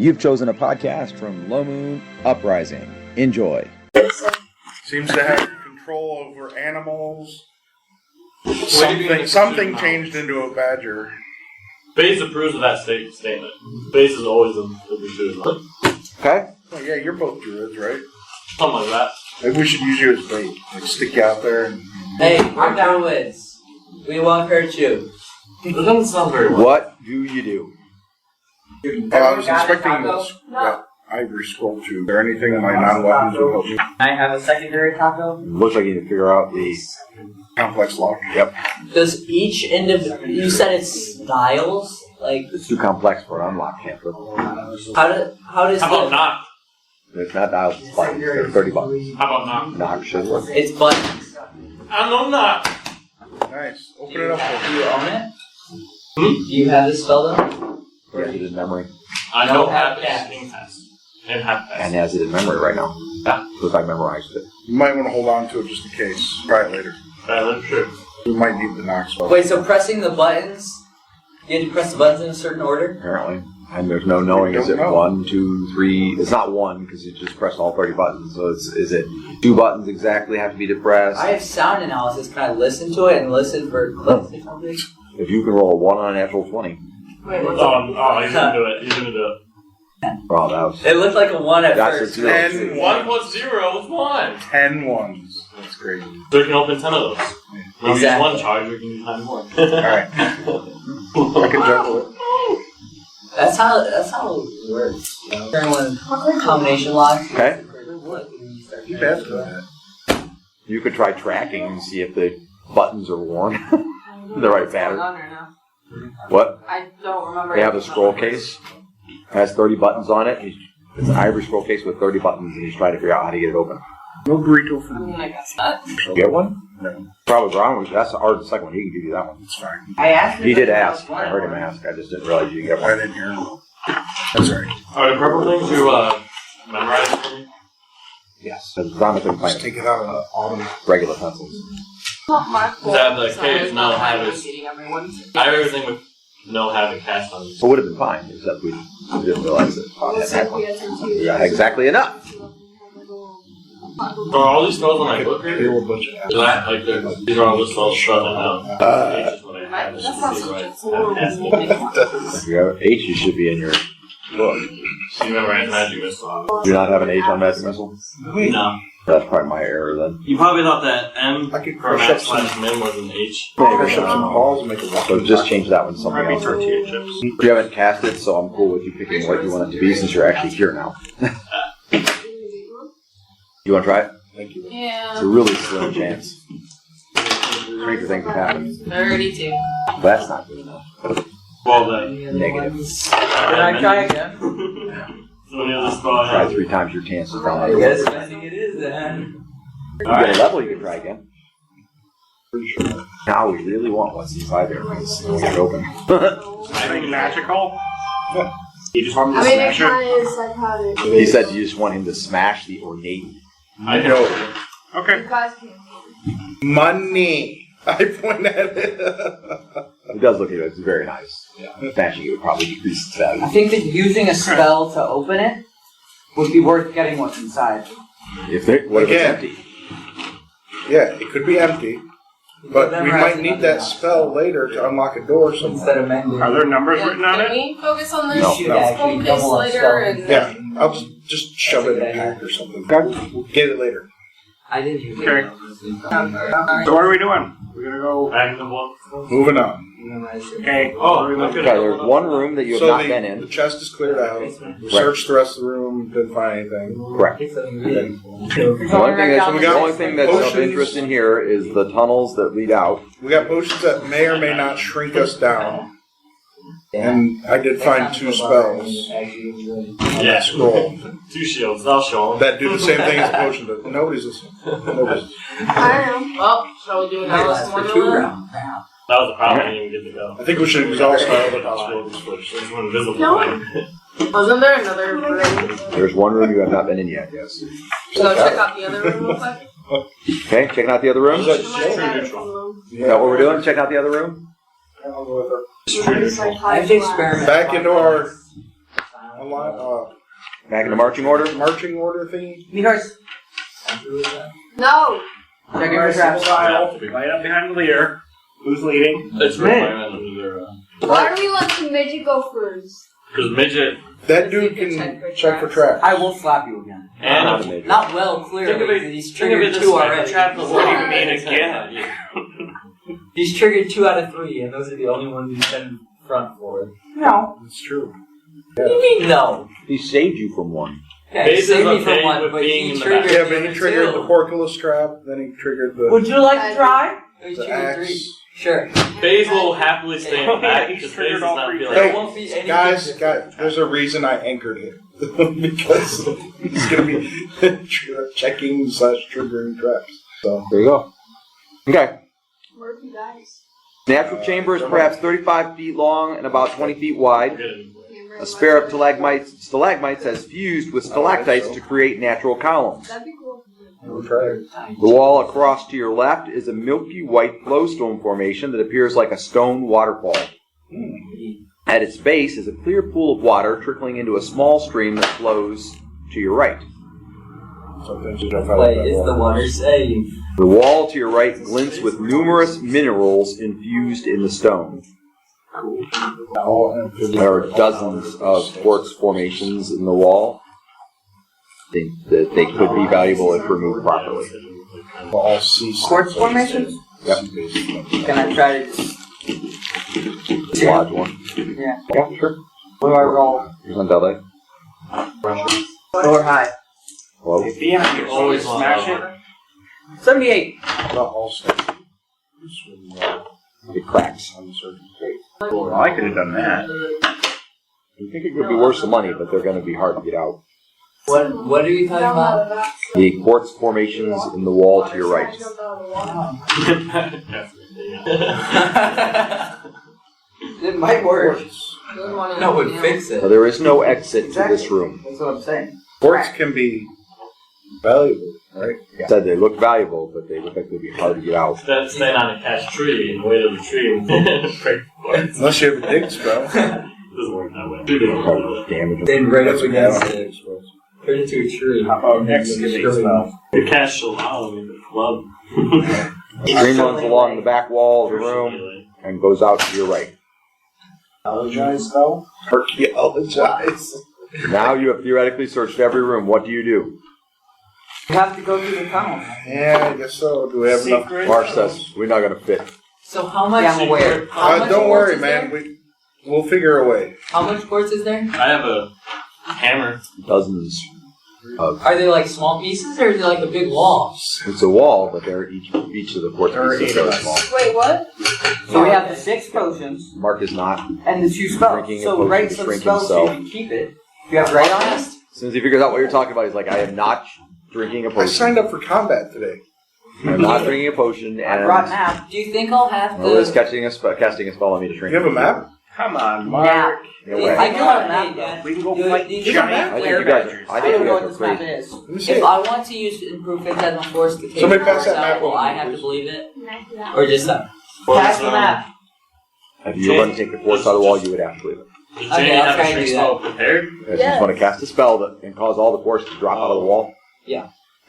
You've chosen a podcast from Low Moon Uprising. Enjoy. Seems to have control over animals. Something changed into a badger. Base approves of that statement. Base is always a druid. Okay. Oh, yeah, you're both druids, right? Something like that. Maybe we should use you as bait. Like, stick you out there and... Hey, we're druids. We won't hurt you. It doesn't sound very well. What do you do? I was inspecting that ivory scroll tube. Is there anything in my non-weapons will help me? I have a secondary taco. Looks like you need to figure out the Complex lock. Yep. Does each you said it's styles? Like, It's too complex for an unlock cantrip. how does How about knock? It's not dials, it's buttons. They're $30. How about knock? Knock should work. it's buttons? I know knock. Nice. Open it up. Do you own it? Do you have this spell though? He has it in memory. I No don't have have cast. this test. And have And test. has it in memory right now. Yeah. Looks like I memorized it. You might want to hold on to it just in case. Try it later. That's true. We might need the knock spell. Wait, so pressing the buttons, you have to press the buttons in a certain order? Apparently. And there's no knowing, is it Don't know. 1, 2, 3? It's not 1 because you just pressed all 30 buttons. So is it 2 buttons exactly have to be depressed? I have sound analysis. Can I listen to it and listen for clicks or something? If you can roll a 1 on a natural 20. Wait, what's Oh, he's gonna do it. He's gonna do it. Oh, that was... It looked like a 1 at That's first. a 0. 10 1 plus 0 is 1. 10 ones. That's great. So you can open 10 of those. When we use Exactly. one charge, we can use 9 more. Alright. I can juggle it. That's how it works. You know? Turn one combination lock. Okay. You bad for that. You could try tracking and see if the buttons are worn. The right pattern. What? I don't remember. They have a scroll case. It has 30 buttons on it. It's an ivory scroll case with 30 buttons, and he's trying to figure out how to get it open. No burrito for I me. mean, I guess not. You get one? No. Probably Brown. That's the second one. He can give you that one. It's fine. I asked. He did ask. I heard him ask. I just didn't realize you could get I one. didn't hear him. That's alright. Are the purple things you memorize for me? Yes. Because Brown been Just playing take it out of the autumn. regular pencils. Not my fault. That the So case I'm now not have planning on is- getting everyone. I have everything with no having cast on you. It would have been fine, except we didn't realize it. Yeah, exactly enough. Are all these spells on my book here? Feel a bunch of Is that, like, these are all the spells shutting down. H is what I have. That's This not is such right. a cool. If you have H, you should be in your book. So you memorize magic missile. Do you not have an H on Magic Missile? No. That's probably my error then. You probably thought that M I could for crush max up some- slash min was an H. Crush up some balls and make a So walking just change that one to something Maybe else. tortilla chips. You haven't cast it, so I'm cool with you picking what you want it to be since you're actually here now. You want to try it? Thank you. It's a Yeah. really slim chance. Stranger things have happened. 32. But that's not good enough. Well then. Negative. Can I try again? So any other spell I Try have? 3 times your chances down I there. guess I think it is then. If you get a level, you can try again. Now we really want what's inside there. Let's get it open. Anything magical? You just want me I to mean, it smash it? kind of is psychotic. He said you just want him to smash the ornate. I No. know. Okay. You guys can't. Money. I point at it. It does look at it. It's very nice. Smashing it would probably decrease its value. I think that using a spell to open it would be worth getting what's inside. What if it's Again. empty? Yeah, it could be empty, but we might need that spell later to unlock a door somewhere. Instead of mending. Are there numbers written on Can it? we focus on this? No. Should actually Focus double up later spell. and Yeah, I'll just shove it in a pack or something. We'll get it later. I didn't use Okay. it. So what are we doing? We're gonna go. Back to one. Moving on. Okay. Oh, we look look at Okay, there's one room that you have So not the, been the in. chest is cleared out. We searched the rest of the room, didn't find anything. Correct. Okay. The only thing that's of Potions. interest in here is the tunnels that lead out. We got potions that may or may not shrink us down. And I did find 2 spells on that scroll 2 shields. I'll show them. that do the same thing as a potion does. Nobody's listening. Nobody's listening. I don't know. Well, shall we do an Alice For 2 formula? rounds now. That was the problem. I didn't even get to go. I think we should exhaust our other possibilities first. There's one invisible No. line. Wasn't there another room? There's one room you have not been in yet, yes. Go check out the other room real quick. Okay, checking out the other room? Is Is that what we're doing? Checking out the other room? It's like I have to experiment. Back into our Back in the marching order. Marching order thingy. Meet horse. No. Check your traps. File. Right up behind the leader. Who's leading? It's requirement of their. Why do we let the midget go first? Because midget. That dude can check for traps. I will slap you again. And Not well, clearly. think of it. He's Think of it triggered this 2 way. already. The trap doesn't What do you work. mean It's again? Yeah. He's triggered 2 out of 3, and those are the only ones he's been in front for. No. It's true. What do you mean no? He saved you from one. Yeah, he Base is saved me okay from one, with but being he in the triggered back. Yeah, the but he other triggered 2. the porculus trap, then he triggered the Would you like to try? He the triggered 3. axe. Sure. Baze will happily stay in the back He's because Baze triggered does all not 3 feel Hey, There won't be any guys, there's a reason I anchored him. Because he's going to be checking / triggering traps. So There you go. Okay. Where if he dies? Natural chamber is perhaps 35 feet long and about 20 feet wide. A spare of stalagmites has fused with stalactites to create natural columns. That'd be cool. we'll try it. The wall across to your left is a milky white flowstone formation that appears like a stone waterfall. At its base is a clear pool of water trickling into a small stream that flows to your right. Sometimes you don't find Wait, that is the water safe? The wall to your right glints with numerous minerals infused in the stone. There are dozens of quartz formations in the wall. I think that they could be valuable if removed properly. all sea Quartz formations? Yep. Can I try to... Large one. Yeah. Yeah, sure. What do I roll? Here's on Delay. Low or high? Hello. If you have to Always smash want it. 78. Not all stations. It cracks. On certain Well, I could have done that. You think it could be worth the money, but they're going to be hard to get out. What are you talking about? The quartz formations in the wall to your right. It might work. Good one. No, it would fix it. Now, there is no exit to this room. That's what I'm saying. Quartz can be valuable, right? I said they look valuable, but they look like they'd be hard to get out. Stand on a cash tree and wait on the tree and break the quartz. Unless you have a dig spell. Doesn't work that way. Hard to damage them. Then right up That's what against you it. Turn into a tree. Oh, excavate spell. The cash shall allow me the club. The stream runs along the back wall of the room and goes out to your right. Archaeologize spell? Archaeologize. Now you have theoretically searched every room. What do? You have to go through the tunnel. Yeah, I guess so. Do we have enough? Secret. Mark says we're not going to fit. So how much? Yeah, I'm aware. How much Don't quartz worry, is man. there? We'll figure a way. How much quartz is there? I have a hammer. Dozens of. Are they like small pieces or is it like a big wall? It's a wall, but they're each of the quartz There are pieces 8 of are us. small. Wait, what? So we have the 6 potions Mark is not. and the 2 spells. Drinking a So potion write to some shrink spells so himself. you can keep it. You have right on it? As soon as he figures out what you're talking about, he's like, I am not drinking a I potion. signed up for combat today. I'm not drinking a potion, I brought an and app. Do you think I'll have Marilla's to... casting a spell on me to shrink. You have a map? Come on, Nap. Mark. Yeah, Do you wait. I think do I'll have an app, have We can go Do you- fight do you- giant I think flare you guys badgers. are. I I think don't you know guys what are this map crazy. is. Let me see. If I want to use improve phantasm force to take Somebody the pass force that out, map will over, I have to please. believe it? Or just that? Pass the map. If you were going to take the quartz out of the wall, you would have to leave it. Does Okay, Jane I'll have try a and shrink do spell prepared? If you just want to cast a spell and cause all the quartz to drop out of the wall.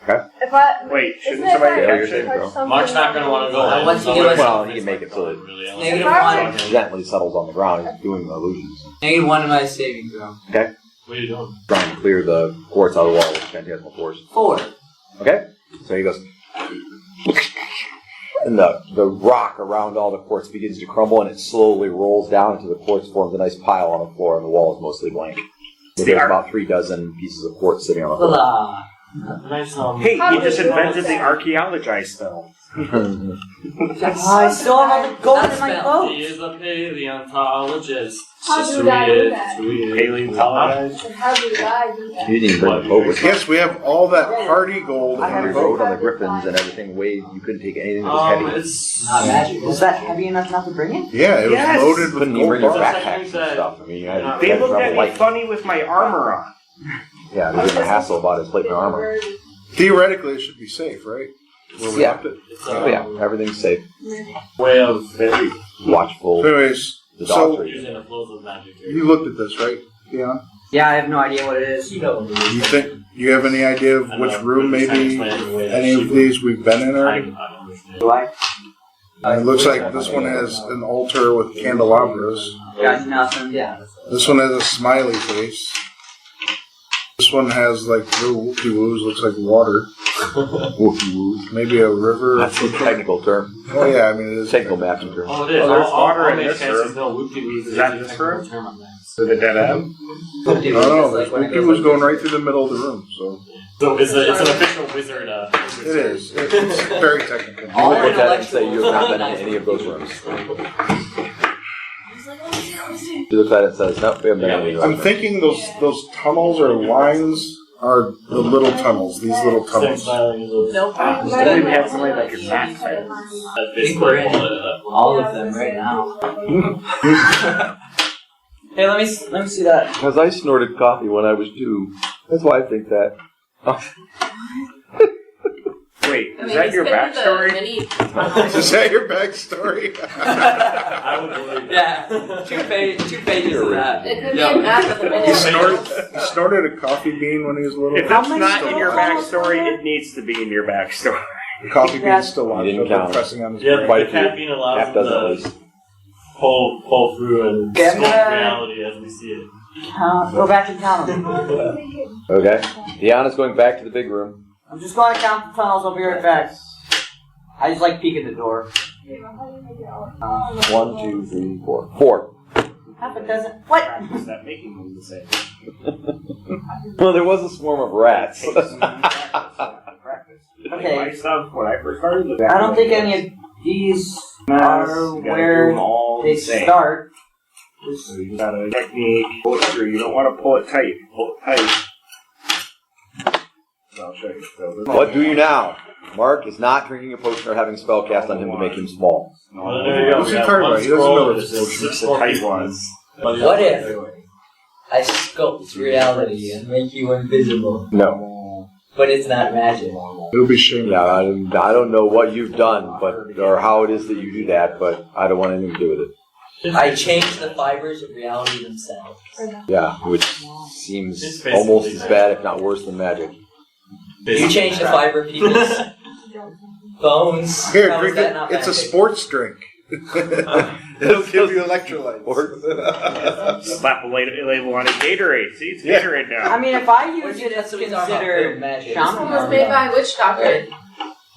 If I Wait, isn't shouldn't it somebody if I catch catch it? touch Bro. something Mark's not going to want to go in. Once you give us- Well, he can make it so that Negative Alright. 1. it gently settles on the ground. He's doing the illusions. Negative 1 in my saving throw. Okay? What are you doing? Trying to clear the quartz out of the wall with phantasmal force. 4. Okay? So he goes. And the rock around all the quartz begins to crumble, and it slowly rolls down until the quartz forms a nice pile on the floor, and the wall is mostly blank. So there's about 3 dozen pieces of quartz sitting on the floor. Voila. Nice, Hey, you just invented the archaeologize spell. I still have all the gold Not in my spell. clothes. He is a paleontologist. How Just do who I he do is, that? who he is. Paleontologist. And how did I do that? You didn't even bring the boat with you. Yes, we have all that hardy gold. I On have the a boat, on the griffins and everything weighed. You couldn't take anything that was heavy. It's Not magic. Was that heavy enough not to bring it? Yeah, it was Yes. loaded You with couldn't even gold bring your bars. backpacks and stuff. I mean, you had They to looked travel at me light. funny with my armor on. Yeah, there's a hassle about his plate and armor. Theoretically, it should be safe, right? Where we Yeah. left it. It's Oh yeah, everything's safe. way of very Watchful. So anyways, The so dogs are using the flows of magic here. you looked at this, right? Yeah. Yeah, I have no idea what it is. You know what it is. You think you have any idea of which room maybe any of these we've been in already? Do I? It looks like this one has an altar with candelabras. Got nothing. Yeah. This one has a smiley face. This one has like little whoopie-woos, looks like water. Whoopie-woos. Maybe a river. That's a technical term. Oh yeah, I mean it is. Technical mapping term. Oh, it is. Oh, there's All water in makes this sense. room. There's no whoopie-woos. Is that this room? Term on that. To the dead end? I don't know, there's whoopie-woos going right through the middle of the room, so. So it's an official wizard. It is. It's very technical. You would look at it and say you have not been in any of those rooms. You look at it and says, nope, we haven't been in any of those I'm rooms. thinking those tunnels or lines are the little tunnels, these little tunnels. Nope. Then we have somebody like your back side. I think we're in all of them right now. Hey, let me see that. Because I snorted coffee when I was 2. That's why I think that. Wait, is that your backstory? Is that your backstory? I would believe. Yeah, two pages of that. It could be an app at the minute. He snorted a coffee bean when he was little. If that's not in your backstory, it needs to be in your backstory. The coffee bean's still on. He didn't so count. pressing on his Yeah, brain. Quite a the few. caffeine allows Half them dozen at to least. pull through and Okay, I'm sculpt gonna- reality as we see it. Go back and count them. Okay. Deanna's going back to the big room. I'm just going to count the tunnels. I'll be right back. I just like peeking the door. 1, 2, 3, 4. 4. Half a dozen. What? Practice that making them the same. Well, there was a swarm of rats. Practice. Okay. My stuff, when I first started, I don't think any of these are where they start. So you got a technique, pull it through. You don't want to pull it tight. Pull it tight. So I'll show you. So What do you now? Mark is not drinking a potion or having a spell cast on him to make him small. Well, there you go. What's We he got talking one about? He doesn't scroll know with it's just potion. six more Tight pieces. ones. What if I sculpt reality and make you invisible, No. but it's not magic? It'll be shameful. Yeah, I don't know what you've done, but or how it is that you do that, but I don't want anything to do with it. I change the fibers of reality themselves. Yeah, which seems almost as bad, if not worse, than magic. You change the fiber of people's bones. Here, How is drink that it. not It's a magic? sports drink. It'll give you electrolytes. Slap a label on it. Gatorade. See, it's Yeah. Gatorade now. I mean, if I use it, That's it's what we talk about, considered magic. This one was made by a witch doctor.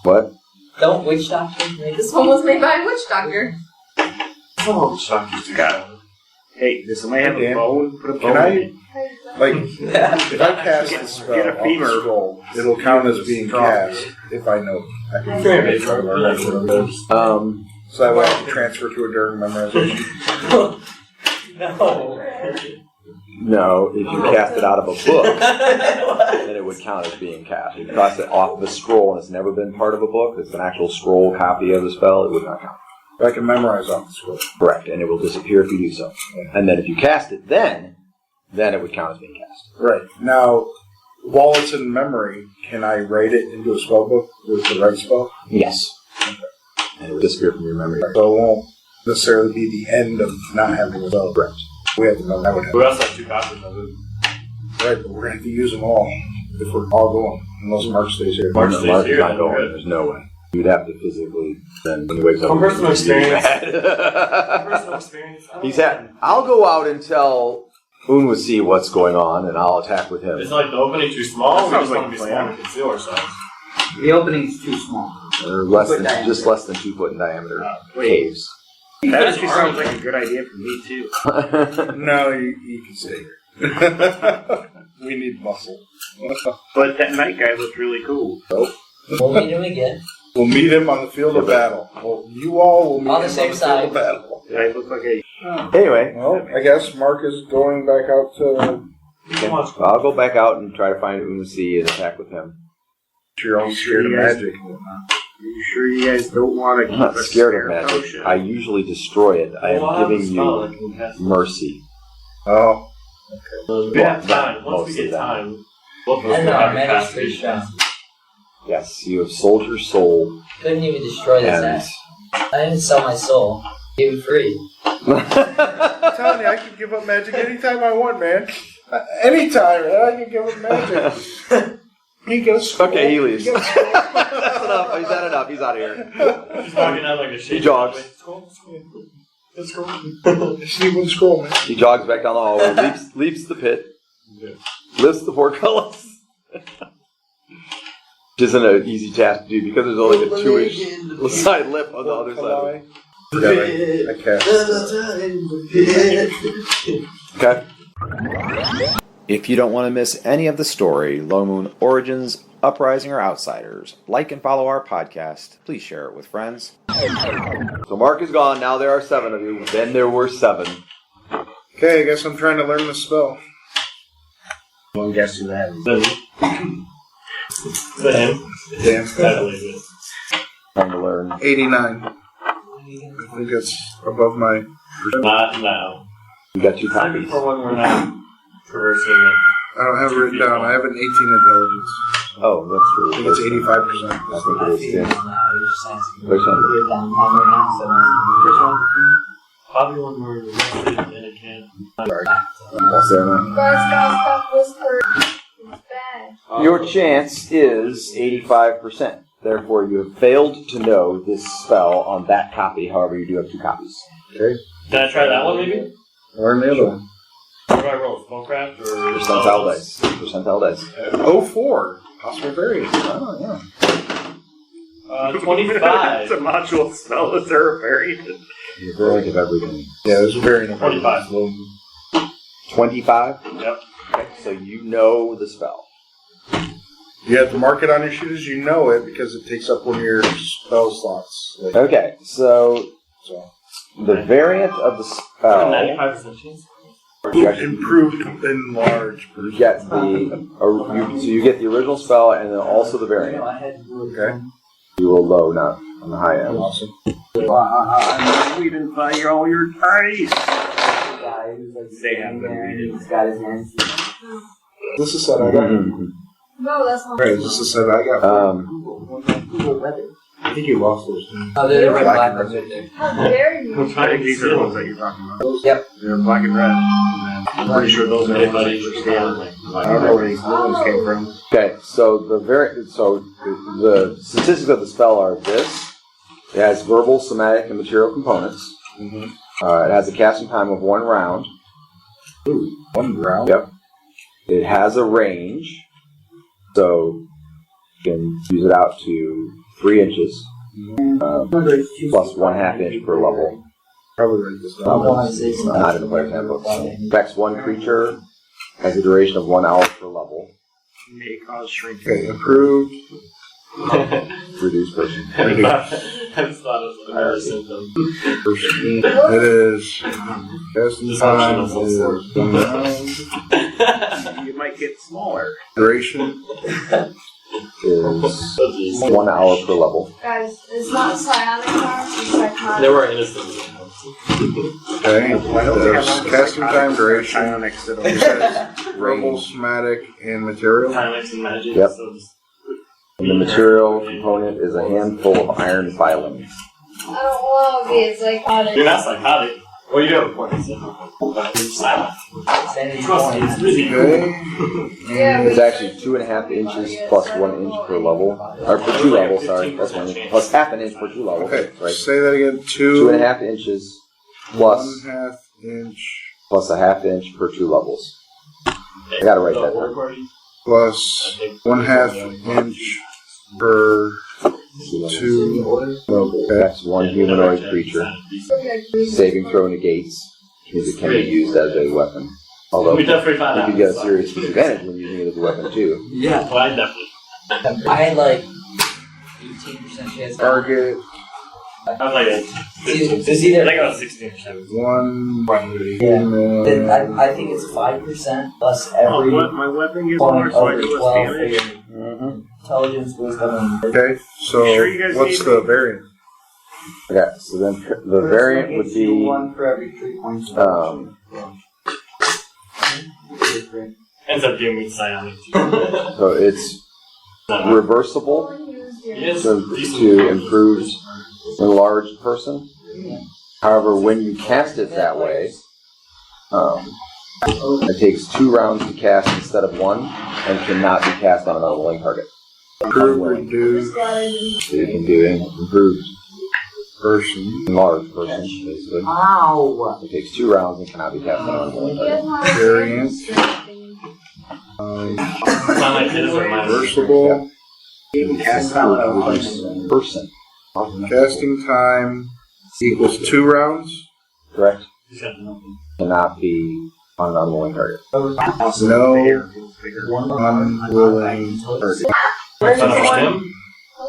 What? Don't witch doctors make This one was made by a witch doctor. God. Hey, does somebody have a Dan, bone? Put a Can bone I, in. like, if I cast the spell Get a off femur. the scroll, it'll count as being cast if I know. I can So that way I can transfer to it during memorization. No. No, if you cast it out of a book, then it would count as being cast. If you cast it off the scroll and it's never been part of a book, it's an actual scroll copy of the spell, it would not count. I can memorize off the scroll. Correct, and it will disappear if you do so. And then if you cast it then it would count as being cast. Right. Now, while it's in memory, can I write it into a spell book with the right spell? Yes. And it would disappear from your memory. So it won't necessarily be the end of not having a spell. Correct. We have to know that would happen. We also have 2 copies of it. Right, but we're going to have to use them all if we're all going, unless Mark stays here. Mark No, stays Mark is here, not then going. we're good. There's no way. You'd have to physically, then when he wakes up. From personal he's gonna be experience. mad. Personal experience. I'll go out and tell Unwasee what's going on, and I'll attack with him. It's like the opening too small. We That just sounds want to be like a small plan. and conceal ourselves. The opening's too small. Or less than, diameter. just less than 2 foot in diameter Wait. caves. That actually sounds like a good idea for me, too. No, you can stay here. We need muscle. But that night guy looked really cool. We'll meet him again. We'll meet him on the field of battle. Well, you all will meet On the him same on the side. field of battle. I look like a... Anyway, Well, I guess Mark is going back out to... I'll go back out and try to find Unwasee and attack with him. You're all scared of magic. Are you sure you guys don't want to I'm keep not a scared of spare magic. potion? I usually destroy it. I Well, am I'll have a giving spell you that can cast it. mercy. Oh. We have time. Most Once we of get them. time, both of us And can our have magic's cast pretty it. strong. Yes, you have sold your soul, Couldn't even destroy this and ass. I didn't sell my soul. Give it free. I'm telling you, I can give up magic anytime I want, man. Anytime, man. I can get with magic. He goes. Okay, he leaves. That's enough. He's had enough. He's out of here. He's walking out like a shit. He jogs. See one scroll, man. He jogs back down the hallway, leaps the pit, lifts the portcullis. Which isn't an easy task to do because there's only a 2-inch side lip on the other side. I cast. Okay. If you don't want to miss any of the story, Low Moon Origins, Uprising, or Outsiders, like and follow our podcast. Please share it with friends. So Mark is gone. Now there are 7 of you. Then there were 7. Okay, I guess I'm trying to learn the spell. Well, guess who that is? Is that him? Damn. I believe it. Trying to learn. 89. I think that's above my. Not now. You got 2 Time copies. for when we're not traversing it. I don't have it written down. I have an 18 intelligence. Oh, that's true. I think it's 85%. I think it is too. Which one? Which one? Probably when we're rested in a camp. What's that one? You guys gotta stop whispering. It's bad. Your chance is 85%. Therefore, you have failed to know this spell on that copy. However, you do have 2 copies. Okay. Can I try that one maybe? Learn the other one. What do I roll? Spellcraft or Percentile dice. Percentile dice. 04. Possible variant. Oh, yeah. 25. It's a module spell. Is there a variant? You're variant of everything. Yeah, there's a variant of 25. 25? Yep. Okay, so you know the spell. You have to mark it on your sheet as you know it because it takes up one of your spell slots. Like, Okay, so so. the variant of the spell. 95% chance. Improved, enlarged. You get so you get the original spell and then also the variant. Okay. You roll low, not on the high end. Awesome. I'm reading by all your dice. They have them reading. He's got his hands. This is set I got. No, that's not. Right, is this the set I got? I think you lost those. Oh, they're the red black ones right there. How dare you? I'm I trying think to these are the ones that you're talking about. Yep. They're black and red. I'm pretty sure those are the ones that you're scaling. I don't know where these new ones came from. Okay, so the statistics of the spell are this. It has verbal, somatic, and material components. Mm-hmm. It has a casting time of 1 round. Ooh, 1 round? Yep. It has a range, so you can use it out to 3 inches, plus 1/2 inch per level. Probably write this down. Not in the player's handbook. Affects 1 creature, has a duration of 1 hour per level. May cause shrinking. Okay, improved. Reduced person. I just thought it was another symptom. It is. Casting time is 1 round. You might get smaller. Duration. Is 1 hour per level. Guys, it's not psionic power, it's psychotic. There were innocent. Okay. There's casting time, duration, Psionics that it says verbal, somatic, and material. Timex and magic. Yep. So just And the material component is a handful of iron filings. I don't want to be a psychotic. you're not psychotic. Well, you do have a point. So. But you're silent. Trust me, it's really good. Okay. Yeah, It's actually 2.5 inches plus 1 inch per level. Or per 2 levels, sorry. Plus 1 inch. Plus 1/2 inch per 2 levels. Okay, Right. say that again. 2.5 inches plus 1/2 inch plus 1/2 inch per 2 levels. I gotta write that down. plus 1/2 inch per 2 levels. Okay. That's 1 humanoid creature. Saving throw negates, which means it can be used as a weapon. Although We you definitely found out. could get a serious disadvantage when using it as a weapon too. Yeah. Well, I definitely. I had like 18% chance. Target I was like, It's either. I think I was 16 or 17. 1 Then human. I think it's 5% plus Oh, every what? My weapon gets more, point so I of do the less 12 damage. for intelligence, wisdom, and Okay, so Sure you guys what's need the me? variant? Okay, so then the variant would be 1 for every 3 points. Ends up giving me psionic. so it's reversible Yes. to improve enlarged person. However, when you cast it that way, It takes 2 rounds to cast instead of 1, and cannot be cast on an unwilling target. Improve, reduce, So you can do improved person, enlarged version, basically. Ow! It takes 2 rounds and cannot be cast on an unwilling target. variant, It's not like this or mine. reversible, Cast out of Reduce person. casting time equals 2 rounds. Correct? He's got nothing. Cannot be on an unwilling target. No unwilling target. Where's him?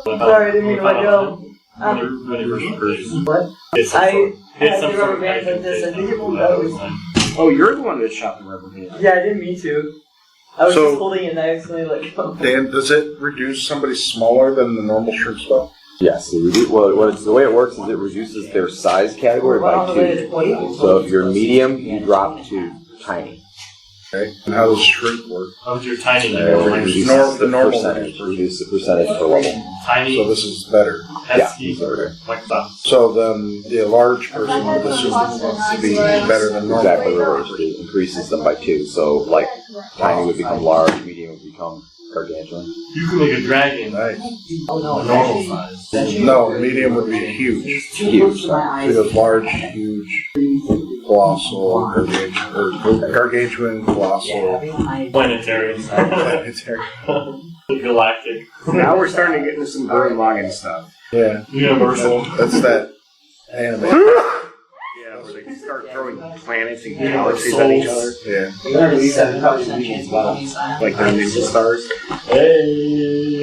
Sorry, I didn't mean to let go. What? I had the rubber bands like this. I think it won't go. Oh, you're the one that shot the rubber band. Yeah, I didn't mean to. I was So- just holding it and I accidentally let go. Dan, does it reduce somebody smaller than the normal shrink spell? Yes, the way it works is it reduces their size category by 2. So if you're medium, you drop to tiny. Okay. And how does shrink work? How's your tiny? Reduces the normal percentage. Reduce the percentage per level. Tiny. So this is better. Yeah, SE. these are Like that. So then the large person would assume to be better than normal. exactly reversed. It increases them by 2. So like tiny would become large, medium would become gargantuan. You can make a dragon. Nice. Oh no, Normal size. No, medium would be huge. Huge. So it goes large, huge, colossal, gargantuan, colossal, Planetary. planetary. Galactic. Now we're starting to get into some Gurren Lagann stuff. Yeah, Universal. that's that anime. Yeah, where they start throwing planets and galaxies at each other. Yeah. 7% chance of being Like they're ninja stars. Hey.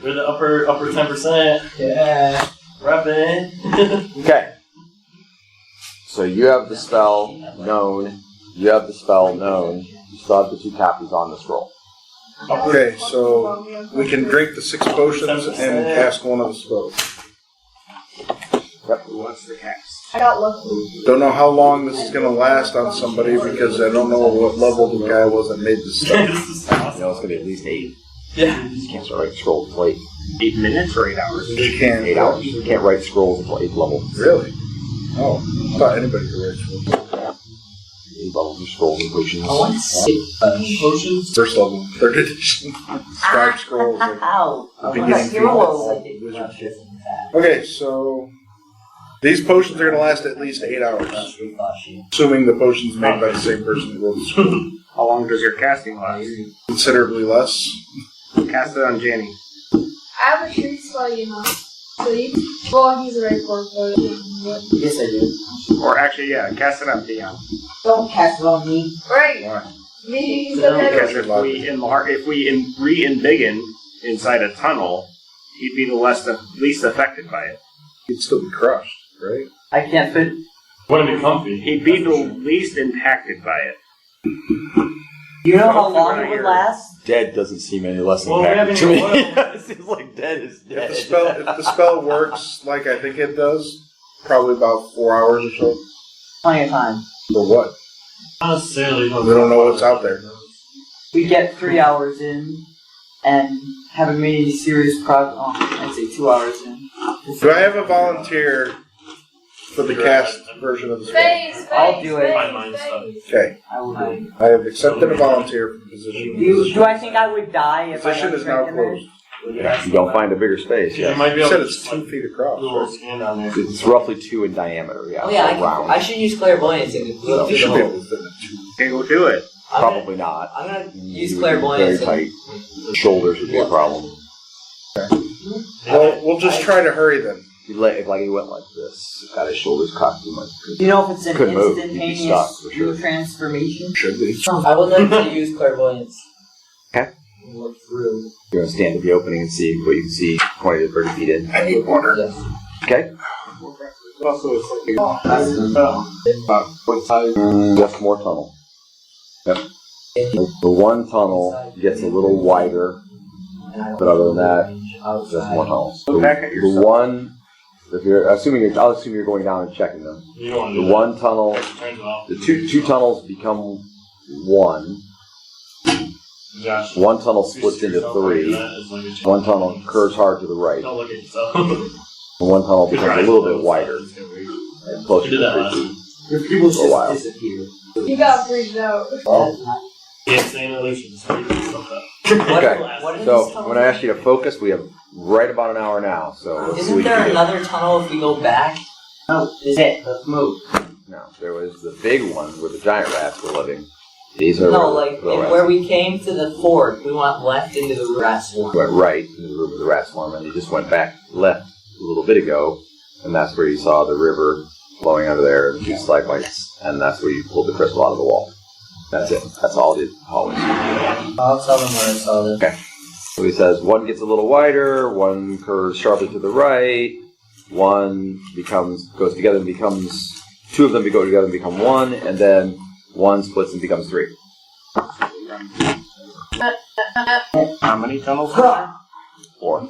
We're the upper 10%. Yeah. Rapping. Okay. So you have the spell known. You have the spell known. You still have the 2 copies on the scroll. Okay, so we can drink the 6 potions and cast one of the spells. Who wants the cast? I got lucky. Don't know how long this is going to last on somebody because I don't know what level the guy was that made this stuff. This is You know, awesome. it's going to be at least 8. Yeah. You just can't start writing scrolls until 8. 8 minutes or 8 hours? You can 8 hours. You can't write scrolls until 8th level. Really? Oh, I thought anybody could write scrolls. 8 levels of scrolls and potions. I want to see potions. First level, 3rd edition. Scribe scrolls. Like Ow! the beginning Heroes. wizard shit. Okay, so these potions are going to last at least 8 hours. Assuming the potion's made by the same person who wrote the scroll. How long does your casting last? Considerably less. Cast it on Jenny. I have a shrink spell, you know. So you well, he's right for it. Yes, I do. Or actually, yeah, cast it on Dion. Don't cast it on me. Right. Why? He's gonna Because have if we re-embiggen inside a tunnel, he'd be the least affected by it. He'd still be crushed, right? I can't fit. Wouldn't be comfy. He'd be the least impacted by it. You know how long it would last? Dead doesn't seem any less Well, we impactful to haven't me. even oil. It seems like dead is If dead. the spell works like I think it does, probably about 4 hours or so. Plenty of time. For what? Not necessarily. We don't know what's out there. We get 3 hours in and haven't made any serious progress. Oh, I'd say 2 hours in. Do I have a volunteer for the cast version of the spell? Space, I'll do it. Find mine stuff. Okay. I will do it. I have accepted a volunteer for the position. Do I think I would die if I Position got is now trapped in there? closed. Yeah, you don't find a bigger space. You Yeah. might be You able said to it's 2 feet across. do a little right? scan down there. It's roughly 2 in diameter. Yeah. Oh yeah, so round. I should use clairvoyance and You complete should the be hole. able to fit in 2. Okay, go do it. Probably not. I'm gonna use You would be clairvoyance. Very tight. Shoulders would be a problem. Well, we'll just try to hurry then. If he went like this, got his shoulders cocked, he might. Do you know if it's an Couldn't move. You'd be instantaneous stuck, for sure. transformation? Should be. I would like to use clairvoyance. Okay. And look through. You're gonna stand at the opening and see what you can see 20 to 30 feet in. I need water. Yes. Okay. Also, it's like about what size? Just more tunnel. Yep. The one tunnel gets a little wider, but other than that, just more tunnels. Look back at The yourself. one, if you're assuming, I'll assume you're going down and checking them. You don't want to The do that. one tunnel, Turns it off. the two tunnels become one. Josh. One tunnel splits into Yourself like 3. that is like a check. One tunnel curves hard to the right. Don't look at yourself. And one tunnel becomes a little bit wider, closer We did that to last 3 time. feet. Your people For a while. just disappear. You got freaked out. Can't say an illusion. Just read yourself up. Okay. What is this So tunnel? when I asked you to focus, we have right about an hour now. So let's see Isn't what you there can do. another tunnel if we go back? No, is it? Let's move. No, there was the big one where the giant rats were living. These are No, like little rats. where we came to the fort, we went left into the rat swarm. You went right into the room of the rat swarm, and you just went back left a little bit ago, and that's where you saw the river flowing under there, and two stalagmites, and that's where you pulled the crystal out of the wall. That's it. That's all it always. I'll tell them where I saw this. Okay. So he says one gets a little wider, one curves sharply to the right, one goes together and becomes, two of them go together and become one, and then one splits and becomes three. How many tunnels are there? 4.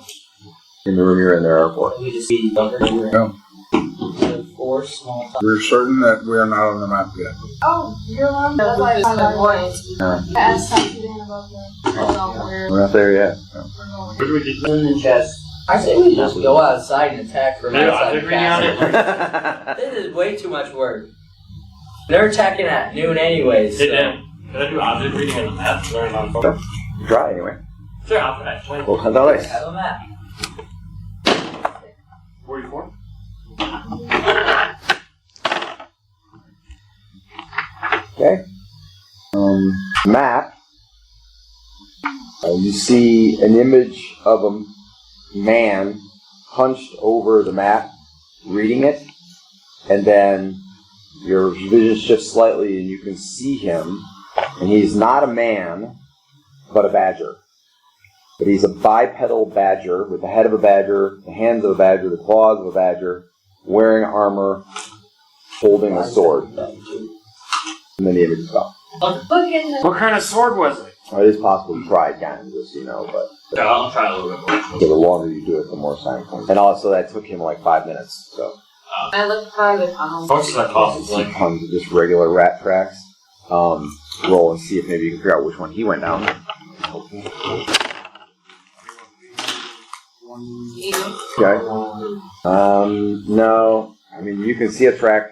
In the room you're in, there are 4. We just see younger. No. 4 small tunnels. We're certain that we are not on the map yet. Oh, you're one. That's why I found out. No, I asked Santidana about that. I don't know where we're not there yet. No. we're going. Where do we get In the chest. I say we just go outside and attack from Maybe outside the I'll agree on castle. This is way too much work. They're attacking at noon anyways. Hey, So. Dan, can I do object reading on the map? Learn on phone? Try anyway. Sure, I'll try. 20. We'll hunt out ice. Have a map. 44? Okay. Map. You see an image of a man hunched over the map, reading it, and then your vision shifts slightly and you can see him, and he's not a man, but a badger. But he's a bipedal badger with the head of a badger, the hands of a badger, the claws of a badger, wearing armor, holding a sword. And then the image is gone. Look at him. What kind of sword was it? It is possible to try again, just so you know, but Yeah, I'll try a little bit more. so the longer you do it, the more time comes. And also, that took him like 5 minutes. So I looked for the tunnels. How much does that cost? you It's see like, tons of just regular rat tracks. Roll and see if maybe you can figure out which one he went down. Okay. No. I mean, you can see a track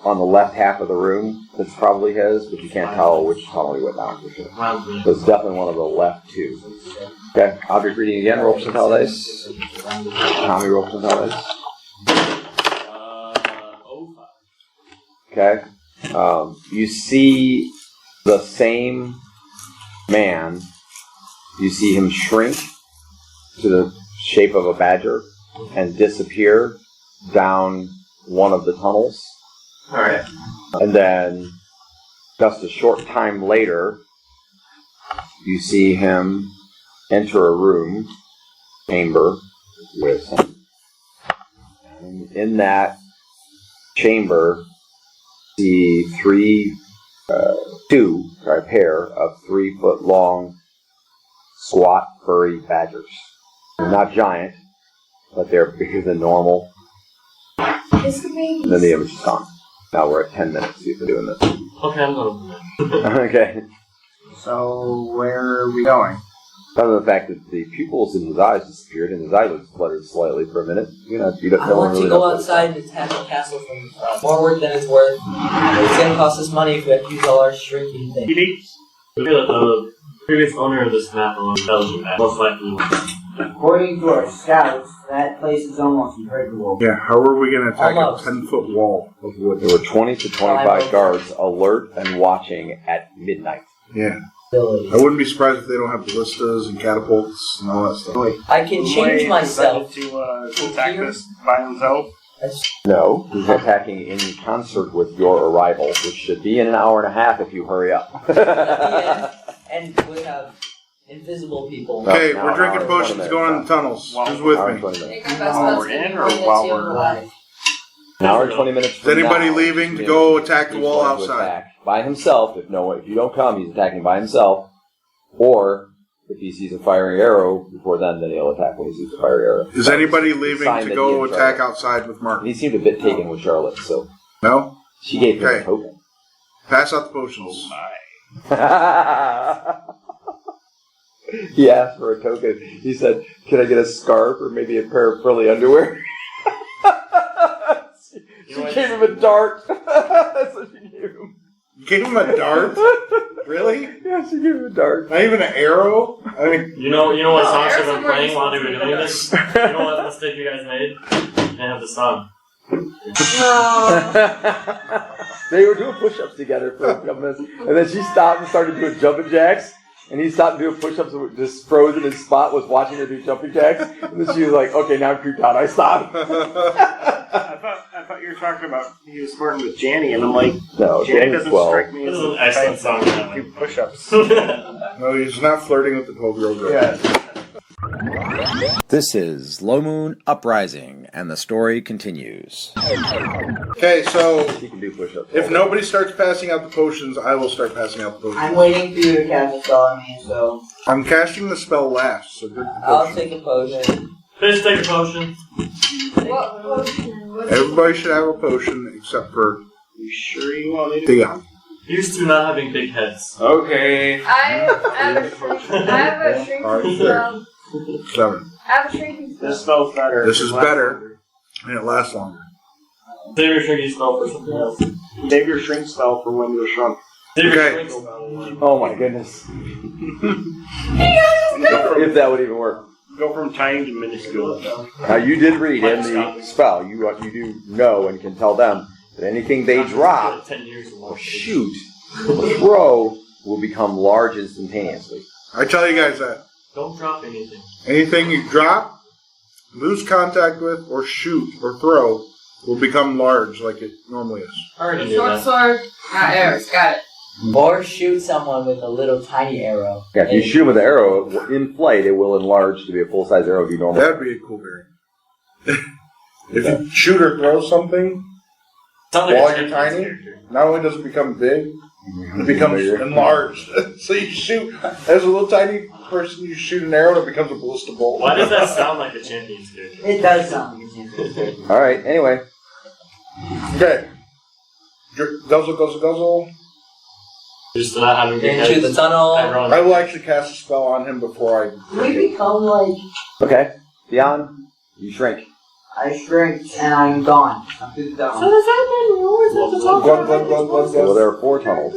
on the left half of the room that's probably his, but you can't tell which tunnel he went down for sure. So it's definitely one of the left two. Okay. Object reading again. Roll percentile dice. Tommy, roll percentile dice. 05. Okay. You see the same man. You see him shrink to the shape of a badger and disappear down one of the tunnels. Alright. And then just a short time later, you see him enter a room, chamber, with him. And in that chamber, see a pair of 3-foot-long, squat, furry badgers. They're not giant, but they're bigger than normal. It's the baby. And then the image is gone. Now we're at 10 minutes see if we're doing this. Okay, I'm going to Okay. So, where are we going? Other than the fact that the pupils in his eyes disappeared and his eyelids fluttered slightly for a minute. You don't I no one want really to go knows what outside and attack the castle from more work than it's worth. It's going to cost us money if we have to use all our shrinking things. the previous owner of this map alone Belgium map. Most likely. According to our scouts, that place is almost impregnable. Yeah, how are we going to attack Almost. a 10-foot wall of wood? There were 20 to 25 guards alert and watching at midnight. Yeah. Abilities. I wouldn't be surprised if they don't have ballistas and catapults and all that stuff. I can change Wait, myself. decided to attack this by himself? No, he's attacking in concert with your arrival, which should be in an hour and a half if you hurry up. And we have invisible people. No, Okay, now we're an hour drinking and 20 potions, minutes going in now. the tunnels. Wow. Who's with Hour and me? 20 minutes. Take our best While bets we're to in be or one and while two we're- alive. An hour and 20 minutes Is from anybody now, leaving to he's go going attack the wall to outside? attack by himself. If you don't come, he's attacking by himself. Or if he sees a firing arrow before then he'll attack when he sees a firing arrow. Is anybody leaving Sign to that go he and attack Charlotte. outside with Mark? He seemed a bit taken with Charlotte, so No? she gave him Okay. a token. Pass out the potions. He asked for a token. He said, "Can I get a scarf or maybe a pair of frilly underwear?" She gave him a dart. That's what she gave him. Gave him a dart? Really? Yeah, she gave him a dart. Not even an arrow? I mean, You know what No, songs there's I've been some where playing you while they were supposed to doing do this? You know what mistake you guys made? They have the song. No. They were doing push-ups together for a couple minutes, and then she stopped and started doing jumping jacks. And he stopped doing push-ups and just froze in his spot, was watching her do jumping jacks. And then she was like, okay, now I'm creeped out. I stopped. I thought you were talking about he was flirting with Janny, and I'm like, No, Janny Danny's doesn't 12. strike me This as is a an excellent song. type to do push-ups. no, he's not flirting with the 12-year-old girl. Yeah. This is Low Moon Uprising, and the story continues. Okay, so She can do push-ups. if nobody starts passing out the potions, I will start passing out the potions. I'm waiting for you to cast a spell on me, so I'm casting the spell last, so drink the I'll potion. take a potion. Fish, take a potion. What potion? What's Everybody should have a potion except for You sure you want me to? Dion. Here's to not having big heads. Okay. I have a shrinking Alright, spell. 7. I have a shrinking spell. This spell's better. This is better, and it lasts longer. Save your shrinky spell for something else. Save your shrink spell for when you're shrunk. Save your Okay. shrink spell. Oh my goodness. If that would even work. Go from tiny to minuscule. Now you did read in the spell, you do know and can tell them that anything they drop 10 years or ago. shoot or throw will become large instantaneously. I tell you guys that. Don't drop anything. Anything you drop, lose contact with, or shoot or throw will become large like it normally is. I already knew Short that. sword, not arrows. Got it. Or shoot someone with a little tiny arrow. Yeah, if you shoot them with an arrow in flight, it will enlarge to be a full-size arrow you normally. That'd be a cool variant. If you shoot or throw something, Sounds like While a you're Champions tiny? character. not only does it become big, it becomes Bigger. enlarged. So you shoot, as a little tiny person, you shoot an arrow and it becomes a ballista bolt. Why does that sound like a Champions character? It does sound like a champion. All right. Anyway, Okay. Guzzle, guzzle, guzzle. Just not having big Into heads. the tunnel. Everyone- I will actually cast a spell on him before I. We become like okay. Beyond, you shrink. I shrink and I'm gone. I'm through the tunnel. does that mean we always have to talk Glug, about glug, glug, glug, Well, glug. there are 4 tunnels,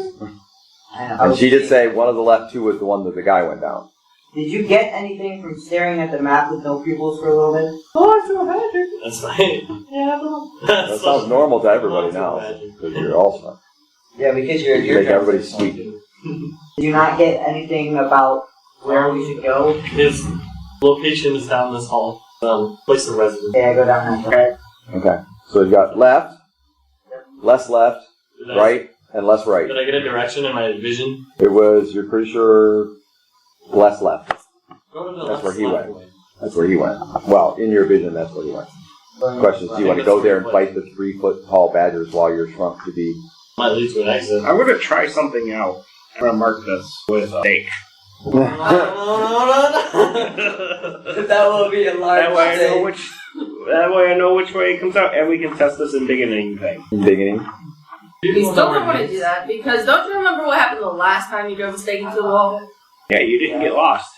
I know. and she did say one of the left 2 was the one that the guy went down. Did you get anything from staring at the map with no pupils for a little bit? Oh, I feel bad. That's fine. Yeah, but That sounds normal to everybody now, because you're all shrunk. Yeah, because You you're make everybody sweet. Did you not get anything about where we should go? His location is down this hall. Place of residence. Okay, I go down that. Okay. So you got left, less left, Did I- right, and less right. Did I get a direction in my vision? It was, you're pretty sure, less left. Go to the That's left where he side. went. That's where he went. Well, in your vision, that's where he went. The question is, do you want to go there and fight the 3-foot-tall badgers while you're shrunk to be... Might lead to an exit. I'm gonna try something out. I'm gonna mark this with a steak. No. That will be a large That way I know thing. which. That way I know which way it comes out, and we can test this in beginning thing. Beginning. we still don't want to do that because don't you remember what happened the last time you drove a stake into the wall? Yeah, you didn't get lost.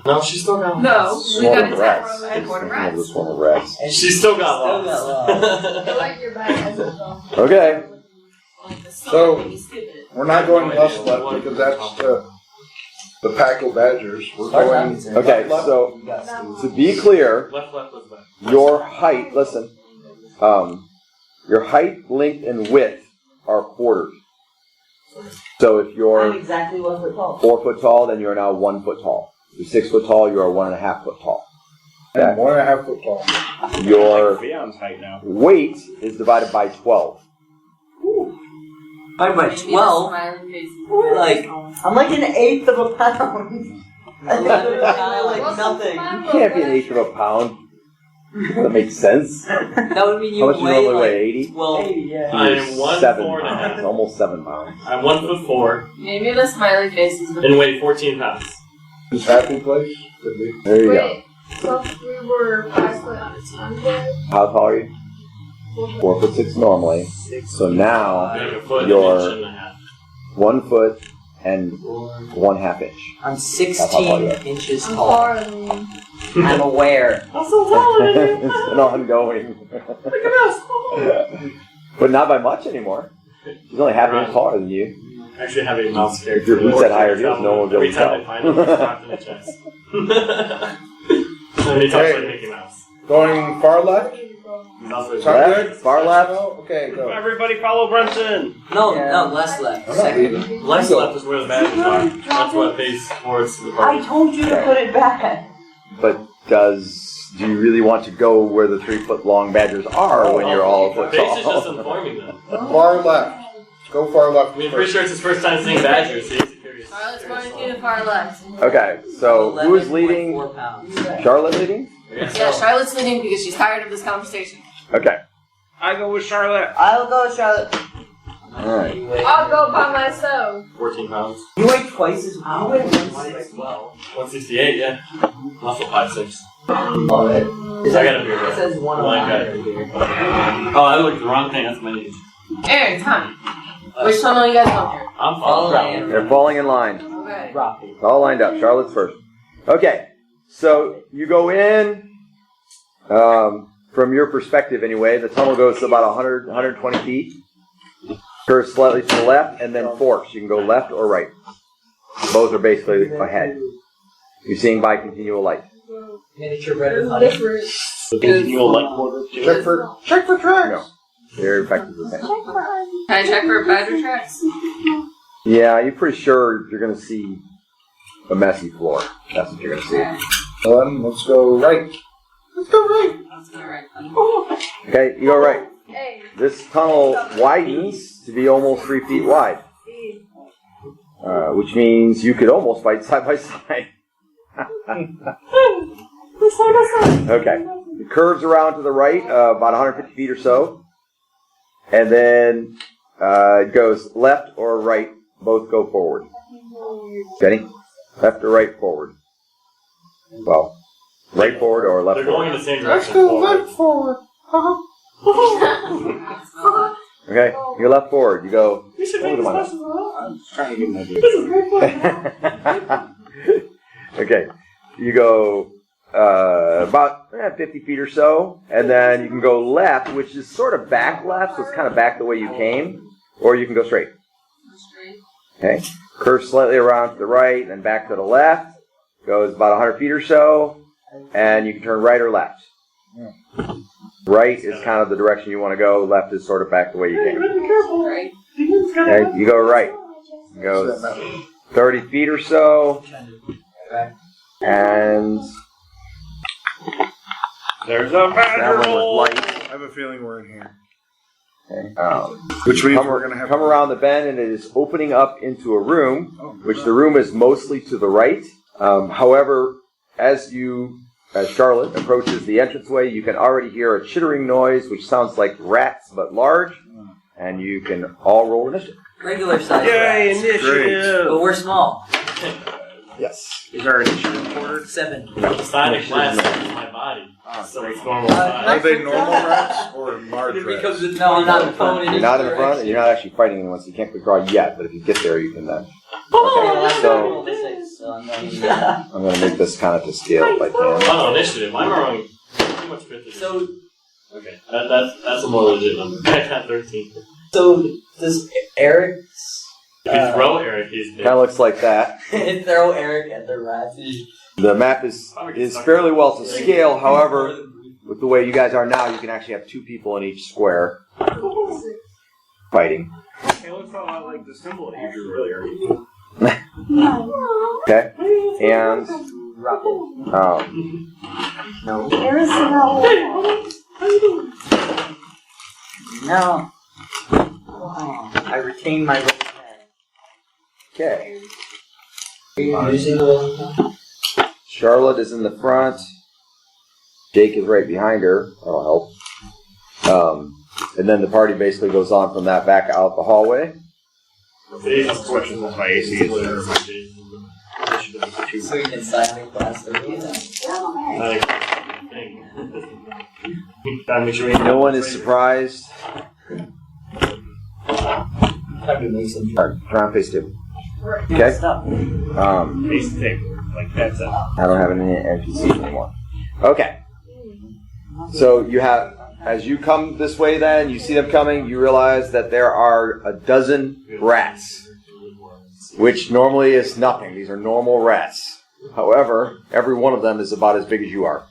No, she still got No, we Swarm got of attacked rats. by a horde of It was rats. a swarm of rats. And She still got still got I like your bad as well. Okay. Like the sun So- made me skip it. We're not going left left because that's the pack of badgers. We're going. Okay, so to be clear, Left was back. your height, listen, your height, length, and width are quartered. So if I'm you're exactly 1 foot tall. 4 foot tall, then you're now 1 foot tall. If you're 6 foot tall, you are 1.5 foot tall. And 1.5 foot tall. Your Like Fion's height now. weight is divided by 12. I'm like Maybe the 12. smiling face. Like, I'm like an eighth of a pound. I think I'm like nothing. You can't be an eighth of a pound. That makes sense. That would mean you How much do you weigh normally like weigh? 80? well. Yeah. I am 1 7 4 and a pounds, half. almost 7 pounds. I'm 1'4" Maybe the smiley faces. and weigh 14 pounds. His happy place could be. There you go. Wait, so if we were 5 foot under, How tall are you? 4'6" normally. So now Like a foot, You're- an inch and a half. 1 foot and 1/2 inch. I'm That's 16 how inches I'm tall. taller than you. I'm aware. I'm so taller than you. It's been ongoing. Look at us. But not by much anymore. He's only half an inch taller than you. I actually have a mouse If character. your boots had higher heels, no one would be Every able to time I tell. find him, he's knocked in the chest. And he talks like Mickey Mouse. Going far left? He's also Sound Left, good? far left. Okay, go. Everybody follow Brunson. No, Yeah. no, less left. Second. left is where the badges are. That's what face towards the I party. told you to put it back. But do you really want to go where the 3-foot long badgers are when you're all a foot Face is just tall? informing them. Far left. Go far left. I mean, I'm pretty sure it's his first time seeing badgers, so he's curious. Charlotte's going to the far left. Okay, so who is leading? 11.4 pounds. Charlotte leading? Yeah, Charlotte's leading because she's tired of this conversation. Okay. I go with Charlotte. I'll go, Charlotte. Alright. I'll go by myself. 14 pounds. You weigh twice as much. You weigh 160. 168, yeah. Also 5'6". Oh, it I got a beard. It says Blind 109. guy. Oh, I looked the wrong thing. That's my age. Aaron, Tommy. Which tunnel you guys going through? I'm following. They're falling in line. Okay. Rocky. All lined up. Charlotte's first. Okay. So you go in, from your perspective anyway, the tunnel goes to about 100, 120 feet. Curves slightly to the left and then forks. You can go left or right. Both are basically ahead. You're seeing by continual light. Miniature bread and honey. Different. The continual light quarter. Check for tracks. No. They're effectively the same. Can I check for badger tracks? Yeah, you're pretty sure you're going to see a messy floor. That's what you're going to see. Let's go right. Let's go right. Alright. Okay, you go right. Hey. This tunnel widens to be almost 3 feet wide, which means you could almost fight side by side. Okay. It curves around to the right, about 150 feet or so, and then it goes left or right. Both go forward. Jenny? Left or right forward? Well, right forward or left They're forward? going in the same Let's direction. go left forward. Okay, you go left forward. You go. We should over make the this line. I'm trying to get an idea. Okay, you go about 50 feet or so, and then you can go left, which is sort of back left, so it's kind of back the way you came, or you can go straight. Okay, curve slightly around to the right, and then back to the left. Goes about 100 feet or so, and you can turn right or left. Right is kind of the direction you want to go. Left is sort of back the way you came. Right. Okay, you go right. It goes 30 feet or so, and There's a badger traveling with hole. light. I have a feeling we're in here. Okay. Which means Come, we're going to have come around the bend, and it is opening up into a room, which the room is mostly to the right. However, as Charlotte approaches the entranceway, you can already hear a chittering noise, which sounds like rats but large, and you can all roll initiative. Regular size Yay, rats. initiative! But we're small. Yes. Is our initiative quarter? 7. The sonic blast is my body. So it's normal Are size. they normal rats or large rats? No, I'm not in front. You're not in the front, and you're not actually fighting anyone, so you can't withdraw yet, but if you get there, you can then. Okay, So I'm going I'm going to make this kind of to scale if I can. Oh, no, initiative. I'm wrong. Too much fifth edition. So, Okay, that's a more legit number. I got 13. so does Eric's If you throw Eric, he's Kind of looks like that. throw Eric at the rats? The map is fairly well to scale, however, with the way you guys are now, you can actually have 2 people in each square fighting. It looks a lot like the symbol that you drew earlier. Okay? And, No. No. I retain my right hand. okay. Using the Charlotte is in the front. Jake is right behind her. That'll help. And then the party basically goes on from that back out the hallway. Today's question was my AC is so you can silently blast the No one is surprised. Time to make some Alright, turn on face 2. Okay? face tape. Like that's it. I don't have any NPCs anymore. Okay. So you have as you come this way then, you see them coming, you realize that there are a dozen rats, which normally is nothing. These are normal rats. However, every one of them is about as big as you are.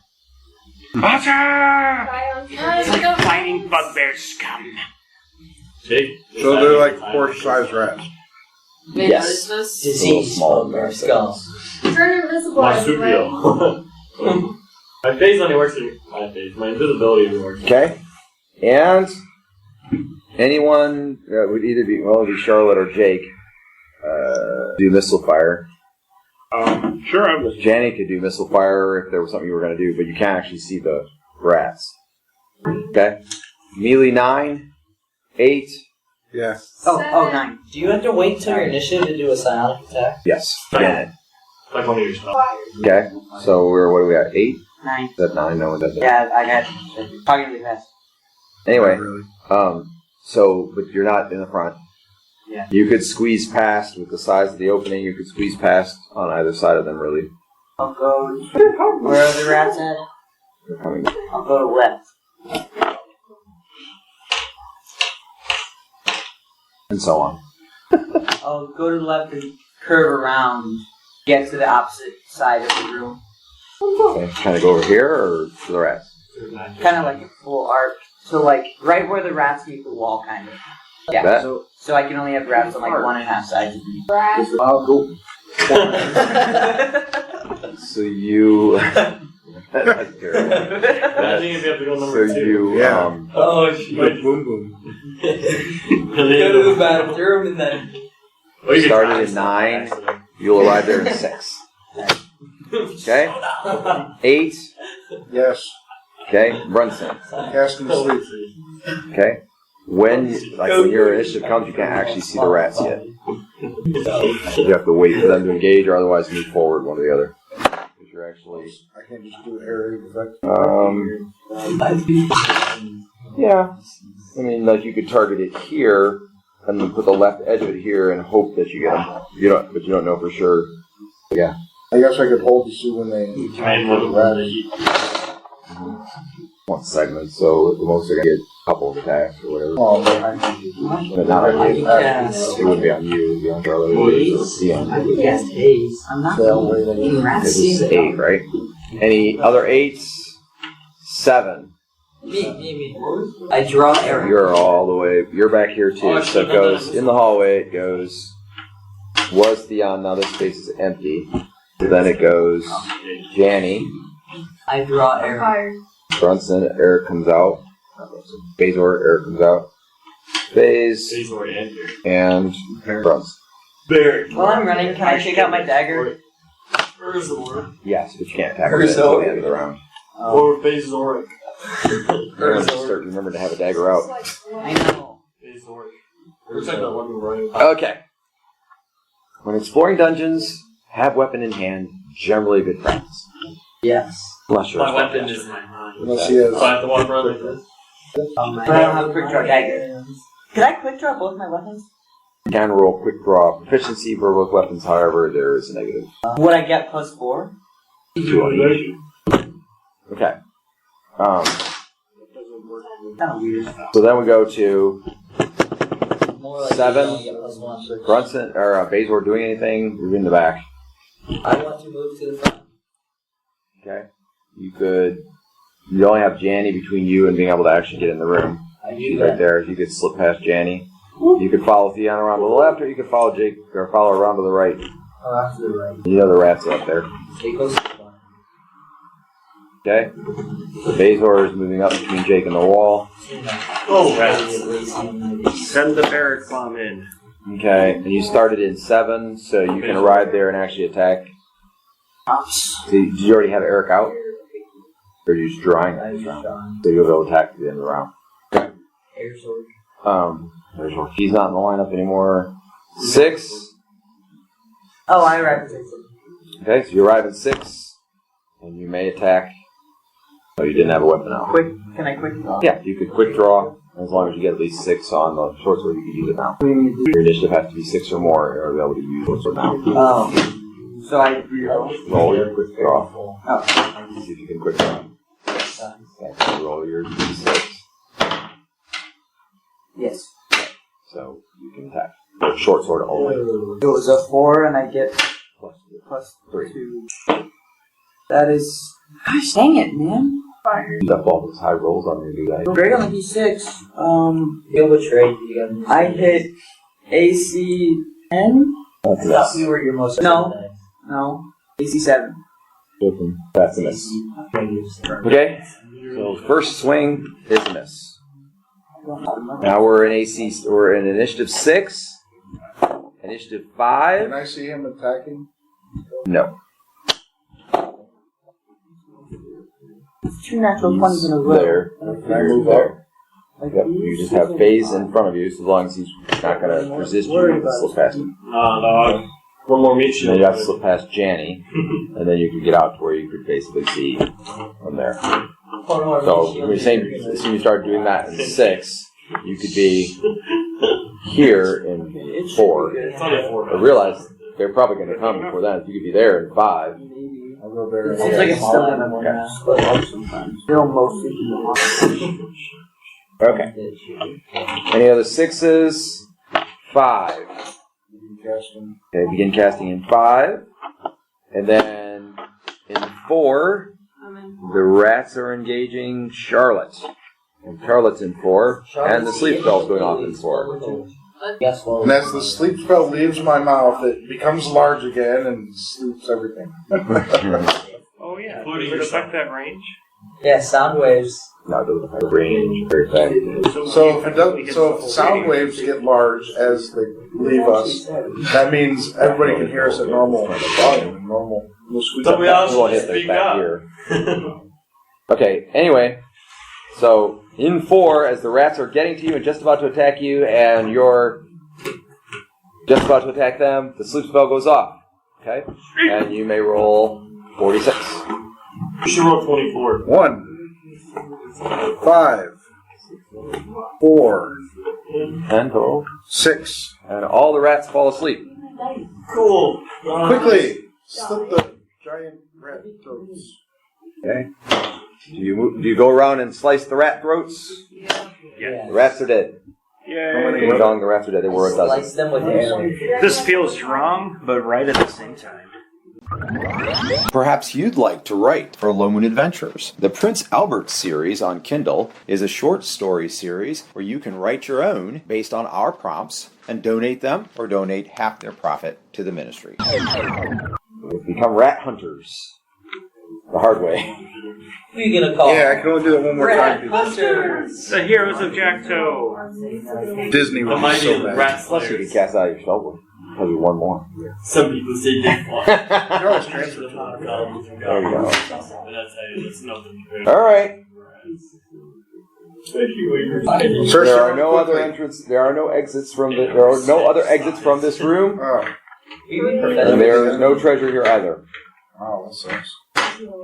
Fighting bugbear scum. Jake, So they're like horse-sized rats. Maybe Yes. notice this. Disease, bugbear, skull. Turn invisible. everywhere. Marsupial. My face only works in my face. My invisibility only works. Okay? And anyone, it would either be, well, it would be Charlotte or Jake, do missile fire. Sure, I was. Janny could do missile fire if there was something you were going to do, but you can't actually see the rats. Okay? Melee 9, 8, Yeah. Oh, 9. Do you have to wait till your initiative to do a psionic attack? yes. Janet. Like one of your spells. Okay? So what do we got? 8? 9. Is that 9? No one does it. Yeah, I got talking really fast. Anyway, Really. but you're not in the front. Yeah. You could squeeze past with the size of the opening. You could squeeze past on either side of them, really. I'll go. Where are the rats at? They're coming. I'll go to left. And so on. I'll go to the left and curve around, get to the opposite side of the room. Okay. Kind of go over here or to the rats? Kind of like a full arc. So like right where the rats meet the wall, kind of. Yeah. That? So I can only have rats on like 1.5 sides of me. I'll go. So you. That's terrible. Imagine if you have to go number So 2. you. Yeah. Oh, Like shit. boom boom. Go to the bathroom and then. Started at 9. You'll arrive there in 6. Okay? 8. Yes. Okay? Brunson. Casting sleep. Okay? When your initiative comes, you can't actually see the rats yet. You have to wait for them to engage, or otherwise move forward one or the other. Because you're actually. I can't just do area effect. Yeah. I mean, like you could target it here, and then put the left edge of it here, and hope that you get them. But you don't know for sure. Yeah. I guess I could hold to see when they One segment, so at the most they're gonna get a couple of attacks or whatever. Oh, But not on you. Yes. It wouldn't be on you. It would be on Charlotte. It would be on you. Yes, haze. I'm not This is 8, right? Any other 8s? 7. Me. I draw arrow. You're all the way. You're back here too. So it goes in the hallway. It goes. Was Theon? Now this space is empty. So then it goes. Janny, I draw arrow. Fire. Brunson. Eric comes out. Bazor. Eric comes out. Baze and Brunson. While I'm running, can I take out my dagger? Yes, but you can't attack her until the end of the round. Or Bazoric. Remember to have a dagger out. I know. Bazoric. Looks like that one right. Okay. When exploring dungeons, have weapon in hand. Generally good practice. Yes. Unless you're My a weapon spellcaster. is my mind. Unless he has. So I have to walk around like this. But I don't have a quick draw dagger. Could I quick draw both my weapons? You can roll quick draw proficiency for both weapons, however, there is a negative. Would I get +4? 2 on each. Okay. Kind of weird. So then we go to More like 7. you only get +1. Brunson or Bazor doing anything. You're in the back. I want to move to the front. Okay. You only have Janny between you and being able to actually get in the room. She's right there. You could slip past Janny. You could follow Theon around to the left, or you could follow Jake, or follow around to the right. Off to the right. You know the rats are up there. Jake goes to the front. Okay. Bazor is moving up between Jake and the wall. Oh, rats. Send the barrack bomb in. Okay. And you started in 7, so you can arrive there and actually attack. So did you already have Eric out? Or are you just drawing it? So you'll be able to attack at the end of the round. Okay. Air sword. He's not in the lineup anymore. 6. Oh, I arrived at 6. Okay, so you arrive at 6, and you may attack. Oh, you didn't have a weapon out. Can I quick draw? Yeah, you could quick draw, as long as you get at least 6 on the short sword, you can use it now. Your initiative has to be 6 or more in order to be able to use short sword now. Oh. So I Roll your quick draw. Oh. See if you can quick draw. Okay, so roll your d6. so you can attack. Short sword only. It was a 4 and I get plus 3. 2. That is... Gosh, dang it, man. That ball was high rolls on your new guy. Great on the D6. You'll betray you. I hit AC 10? I thought we were your most. No. AC 7. That's a miss. Okay, so first swing is a miss. Now we're in initiative 6. Initiative 5. Can I see him attacking? No. 2 natural 20s in a row. There. There. Yep. You just have phase in front of you, so as long as he's not going to resist you, you can slip past him. No. One more meat And shield. then you have to slip past Janny, and then you can get out to where you could basically see from there. So, we're saying, as soon as you start doing that in 6, you could be here in 4. It's only 4. But realize they're probably going to come before then. If you could be there in 5. I'll go there. It seems like it's still in the split up sometimes. Still mostly in the Okay. Any other 6s? 5. Okay, begin casting in 5. And then in 4, the rats are engaging Charlotte. And Charlotte's in 4. And the sleep spell's going off in 4. And as the sleep spell leaves my mouth, it becomes large again and sleeps everything. Oh yeah. Including Does it yourself. affect that range? Yeah, sound waves. No, it doesn't have range very fast. So if sound waves get large as they leave us, that means everybody can hear us at normal volume and normal. Somebody else We won't hit should those speak back up. here. Okay, anyway. So, in 4, as the rats are getting to you and just about to attack you, and you're just about to attack them, the sleep spell goes off. Okay? And you may roll 46. You should roll 24. 1, 5, 4, 10 total. 6. And all the rats fall asleep. Cool. Quickly, slip the giant rat throats. Okay? Do you go around and slice the rat throats? Yeah. The rats are dead. Yay. Ding dong, the rats are dead. They were a dozen. Slice them with air. This feels wrong, but right at the same time. Perhaps you'd like to write for Low Moon Adventures. The Prince Albert series on Kindle is a short story series where you can write your own based on our prompts and donate them or donate half their profit to the ministry. Become rat hunters. The hard way. Who are you gonna call? Yeah, I can only do that one more time. people. Hunters. The Heroes of Jackto. Disney The would be mighty so bad. rat Plus you can slayers. cast out your spell book. Have you one more. Some people say dick one. No, it's transferred to There you go. But that's how that's nothing. Alright. Search There it are up no other quickly. entrance. There are no exits from the. There are no other exits from this room, Oh, and there is no treasure here either. that sucks.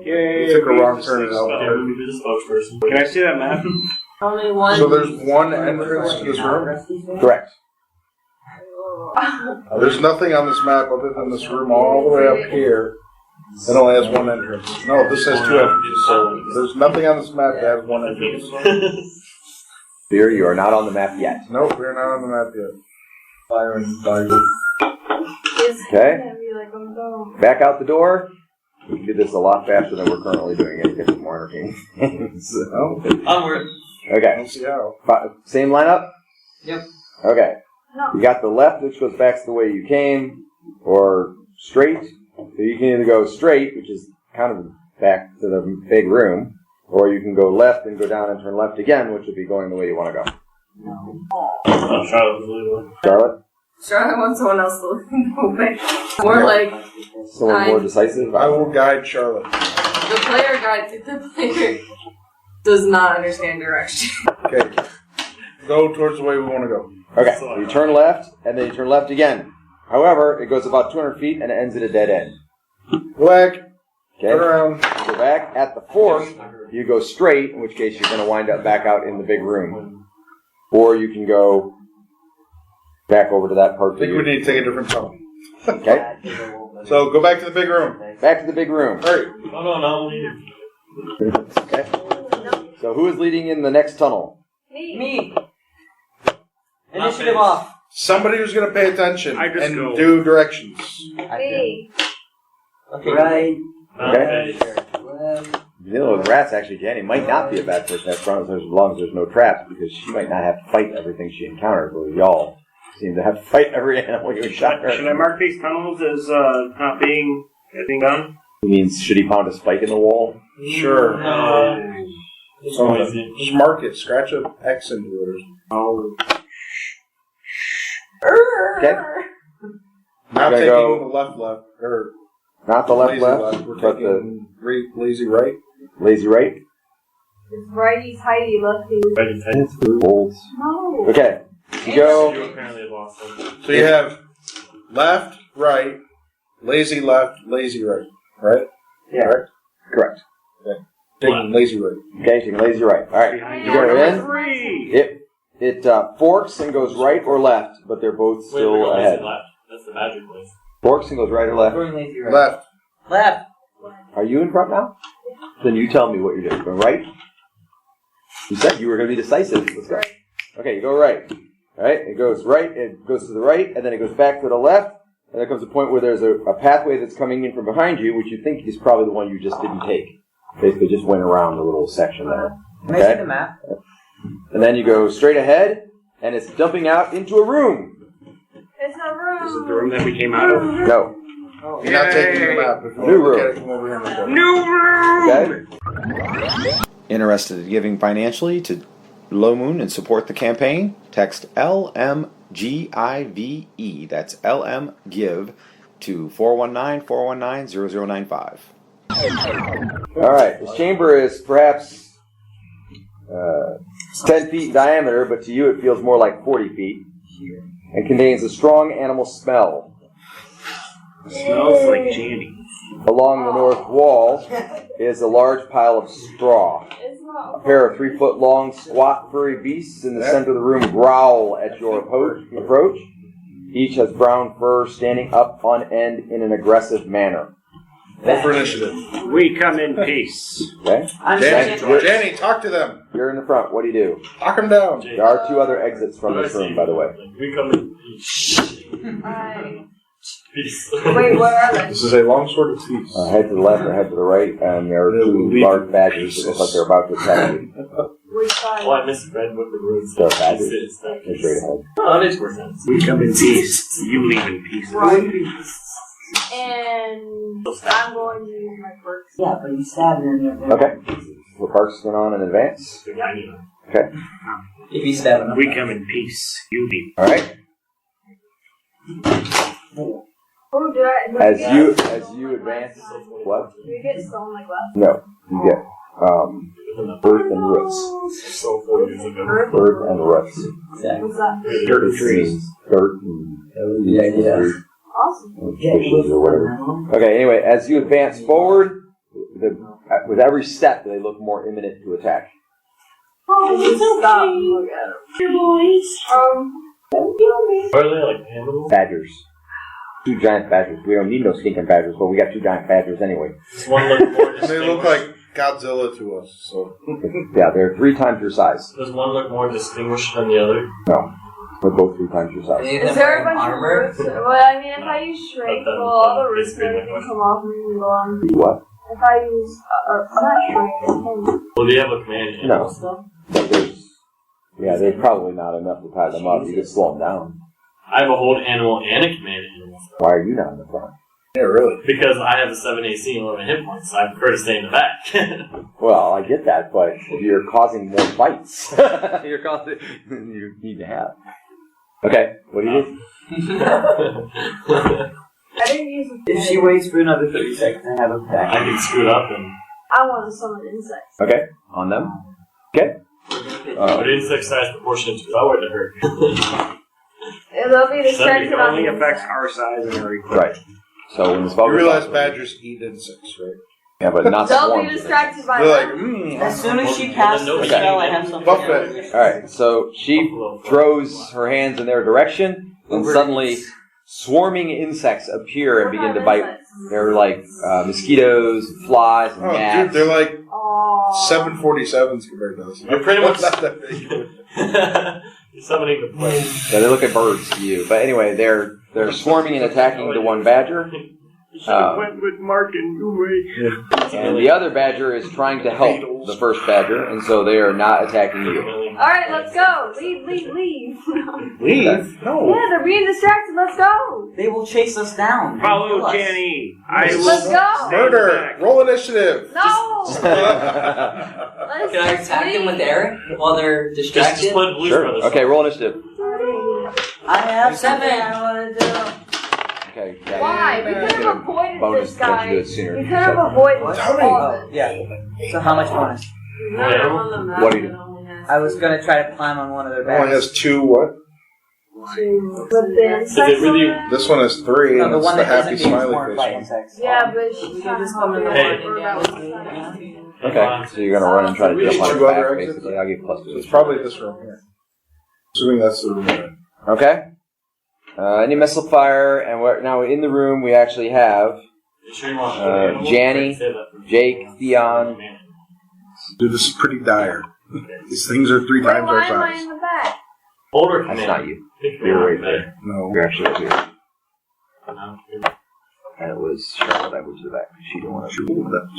Yay. You took a wrong turn in Yeah, Albuquerque. we be the spokesperson. Can I see that map? Only one. So there's one entrance to this room? Correct. There's nothing on this map other than this room all the way up here that only has one entrance. No, this has 2 entrances, so there's nothing on this map that has one entrance. Fear, you are not on the map yet. Nope, we're not on the map yet. Fire and fire. Okay. Back out the door. We can do this a lot faster than we're currently doing it. It gets more entertaining. So, Onward. I okay. don't see how. Same lineup? Yep. Okay. You got the left, which goes back to the way you came, or straight. So you can either go straight, which is kind of back to the big room, or you can go left and go down and turn left again, which would be going the way you want to go. Oh, Charlotte was leaving. Charlotte? Sure, I want someone else to go back. More like Someone more decisive? I will guide Charlotte. the player does not understand direction. Okay. Go towards the way we want to go. Okay, so you turn left, and then you turn left again. However, it goes about 200 feet, and it ends at a dead end. Black, Okay? turn around. Go back. At the fork, you go straight, in which case you're going to wind up back out in the big room. Or you can go back over to that part. I think we need to take a different tunnel. Okay? So go back to the big room. Back to the big room. Hurry. Hold on, I'll leave. Okay? So who is leading in the next tunnel? Me. Initiative off. Somebody who's going to pay attention I just and go. do directions. Hey. Okay. Right. Okay. Left. Dealing with rats, actually, Danny might not be a bad person as long as there's no traps, because she might not have to fight everything she encounters, where y'all seem to have to fight every animal you shot her. Should I mark these tunnels as not being done? He means, should he pound a spike in the wall? Sure. No. Just mark it. Scratch an X into it or something. Okay. Not Okay, taking go. the left, or Not the lazy left, We're but the taking lazy right. lazy right. It's righty tighty, lefty. Bolts. No. Okay. You go. You apparently have lost them. So you have left, right, lazy left, lazy right. Right? Yeah. Right? Correct. Taking lazy right. Okay, taking lazy right. All right. You go in. Three. It forks and goes right or left, but they're both Wait, still we're going ahead. left. That's the magic place. Forks and goes right or left. Going lazy right. Left. Left. Are you in front now? Then you tell me what you're doing. Going right? You said you were going to be decisive. Let's go. Okay, you go right. All right, it goes right, it goes to the right, and then it goes back to the left, and there comes a point where there's a pathway that's coming in from behind you, which you think is probably the one you just didn't take. Basically just went around the little section there. Can I see the map? And then you go straight ahead, and it's dumping out into a room. It's a room. Is it the room that we came out of? No. You're not taking the map. If you New want to room. look at it, come over here and look at it. New room! Okay? Interested in giving financially to Low Moon and support the campaign? Text LMGIVE, that's LM Give, to 419-419-0095. Alright, this chamber is perhaps 10 feet in diameter, but to you it feels more like 40 feet, and contains a strong animal smell. Smells like Janny. Along the north wall is a large pile of straw. It's A not. pair of 3-foot-long, squat, furry beasts in the center of the room growl at your approach. Each has brown fur standing up on end in an aggressive manner. Roll for initiative. We come in peace. Okay? I'm Danny, second. Danny, talk to them. You're in the front. What do you do? Talk them down. There are 2 other exits from this room, by the way. We come in peace. Peace. Wait, where are they? This is a long sword of peace. Head to the left or head to the right, and there are 2 large badgers that look like they're about to attack you. Which side? Oh, I misread what the rules They're said. badgers. It's that They're peace. straight ahead. Oh, that makes more sense. We come in peace. You leave in peace. Right. And I'm going to use my perks. Yeah, but you stabbed him in there. Okay. The park's going on in advance. Okay. If you stab him. We come in peace. You leave. Alright. Oh, do I? As you advance, what? Do we get stone like left? No. You get earth and roots. So 4 years ago. Earth and roots. What's that? Dirt trees. Dirt and Awesome. bushes or whatever. Okay, anyway, as you advance forward, with every step, they look more imminent to attack. Oh, stop and look at them. Are they like animals? Badgers. 2 giant badgers. We don't need no stinking badgers, but we got 2 giant badgers anyway. Does one look more They look like Godzilla to us. So Yeah, they're 3 times your size. Does one look more distinguished than the other? No. They're both 3 times your size. Is there a bunch of roots? Well, I mean, if I use shrink, will all the roots and everything come off and go on? What? If I use, not shrink, Well, do you have a command animal No. stuff? But there's probably not enough to tie them up. You could slow them down. I have a hold animal and a command animal stuff. Why are you not in the front? yeah, really. Because I have a 7 AC and 11 hit points, so I prefer to stay in the back. Well, I get that, but you're causing more fights. You need to have. Okay, what do you do? I didn't use them. If she waits for another 30 seconds, I have a I back. can screw it up and I want to summon insects. Okay, on them. Okay. but insect size proportionate to power to hurt. They'll be distracted It on only the affects insect. our size and our equipment. Right. So when the spell You goes realize off- badgers eat insects, right? Yeah, but not They'll swarms. be distracted by They're like, them. As soon as she casts the spell, I have something. Buffet. Alright, so she throws her hands in their direction, and suddenly swarming insects appear and begin to bite. They're like mosquitoes, flies, and Oh, gnats. dude, they're like Aww. 747s compared to us. You're pretty much Not that big. You're summoning the plague. Yeah, they look like birds to you. But anyway, they're swarming and attacking the one badger. You should have went with Mark and Uwe. And the other badger is trying to help the first badger, and so they are not attacking you. Alright, let's go. Leave. Leave? No. Yeah, they're being distracted. Let's go. They will chase us down. Follow Kill us. Jenny. Let's go. Murder! Roll initiative! No. Can I attack him with Eric while they're Just distracted? split Blues Sure. Brothers. Okay, roll initiative. I have 7. I want to do. Okay. Yeah, Why? We you could get a have avoided bonus this to let guy. you do it sooner. We could have avoided all Oh, of it. yeah. So how much bonus? What do you do? I was gonna try to climb on one of their That one backs. has 2 what? With the Is it really? This one has 3, No, and the it's one the that happy isn't being smiley torn face by one. insects. Yeah, but she's trying to come in Hey. Okay, so you're gonna run and try to jump on Two his back, other exits? basically. I'll give you +2. It's probably this room here. Assuming that's the room. Okay. Any missile fire, and now in the room we actually have Janny, Jake, Theon. Dude, this is pretty dire. These things are 3 Wait, times our why am I size. in the back? Older That's command. not you. You're right there. No. You're actually here. And it was Charlotte I moved to the back. She didn't want to. She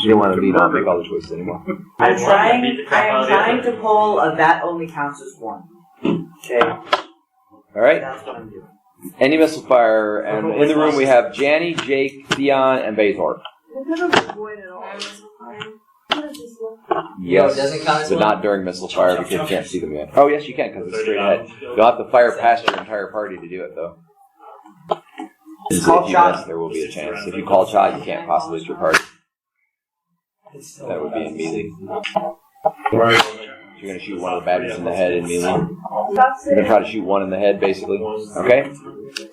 didn't want to lead on, make all the choices anymore. I'm trying. Beat the crap I am out of trying the to pull a that only counts as 1. Okay. All right. That's what I'm doing. Any missile fire, and in the room we have Janny, Jake, Theon, and Bathor. We could have avoided all of this. Yes, it doesn't count as but one? not during missile fire because you can't see them yet. Oh yes, you can because it's straight ahead. You'll have to fire past your entire party to do it though. It's So called if you shot. miss, there will be a chance. If you call shot, you can't possibly lose your party. That would be in melee. Right. You're going to shoot one of the badgers in the head in melee. That's You're going to try to shoot one in the head, basically. Okay?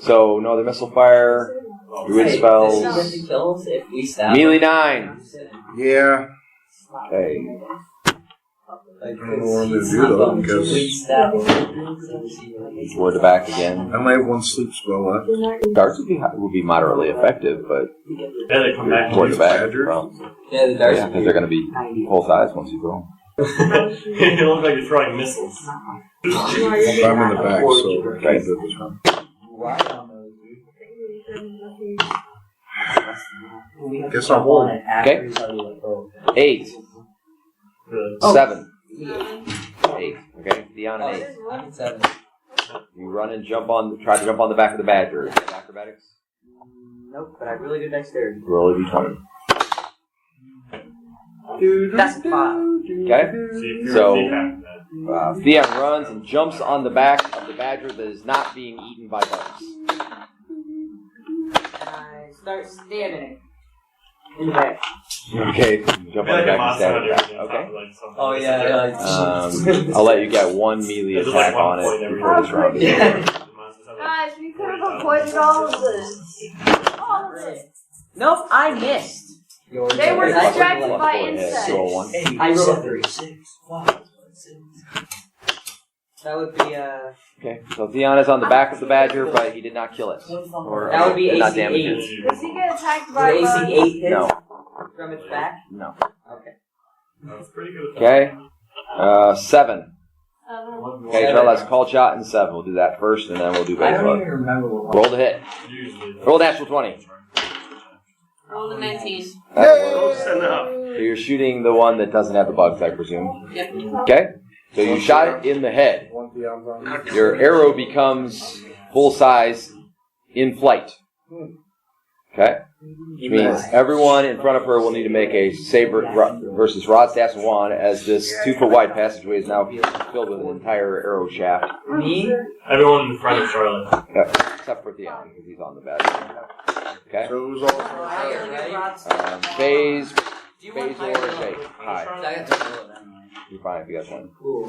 So, no other missile fire. Druid This spells. is 50 kills if we stab. Melee 9. Yeah. Okay. Like, I don't know what I'm going to do, though, because we stab. Toward the back again. I only have 1 sleep spell left. Darts would be moderately effective, but Then they come back. toward the back. Badger? Well, Yeah, the darts. yeah, because they're going to be full size once you throw them. It looks like you're throwing missiles. I'm in the back, so I can't do this one. Guess I'll hold. Okay. 8. 7. 8. Okay? Theon and 8. I'm at 7. You run and try to jump on the back of the badger. Is that acrobatics? Nope, but I have really good dexterity. Roll a d20. That's a 5. Okay? So, See if you're Theon runs and jumps on the back of the badger that is not being eaten by bugs. And I start stabbing it. In the back. Okay? Jump on the back and stab it back. Okay? Oh, yeah. I'll let you get 1 melee attack on it before this round is over. Guys, we could have avoided all of this. All of this. Nope, I missed. They were distracted by Go ahead, insects. roll 1. I rolled 3. That would be Okay, so Theon is on the back of the badger, but he did not kill it. Or That would be did not AC damage 8. it. Does he get attacked by AC bugs? 8 hit No, from its back. no. Okay. That's pretty good. Okay, 7. Uh, Okay, Charlotte's call shot and 7. We'll do that first, and then we'll do I don't Bathor. even remember what Roll the hit. Roll a natural 20. Roll the 19. That'll work. Close enough. So you're shooting the one that doesn't have the bugs, I presume. Yep. Okay? So you shot it in the head. 1 Theon's on. Your arrow becomes full size in flight. Okay? Which means everyone in front of her will need to make a saber versus rod, staffs, and wand, as this 2-foot wide passageway is now filled with an entire arrow shaft. Me? Everyone in front of Charlotte. Except for Theon, because he's on the back. Okay? So who's all Phase, Do you want Phase or Jake. Hi. I got to roll it. You're fine if you got 1. Cool.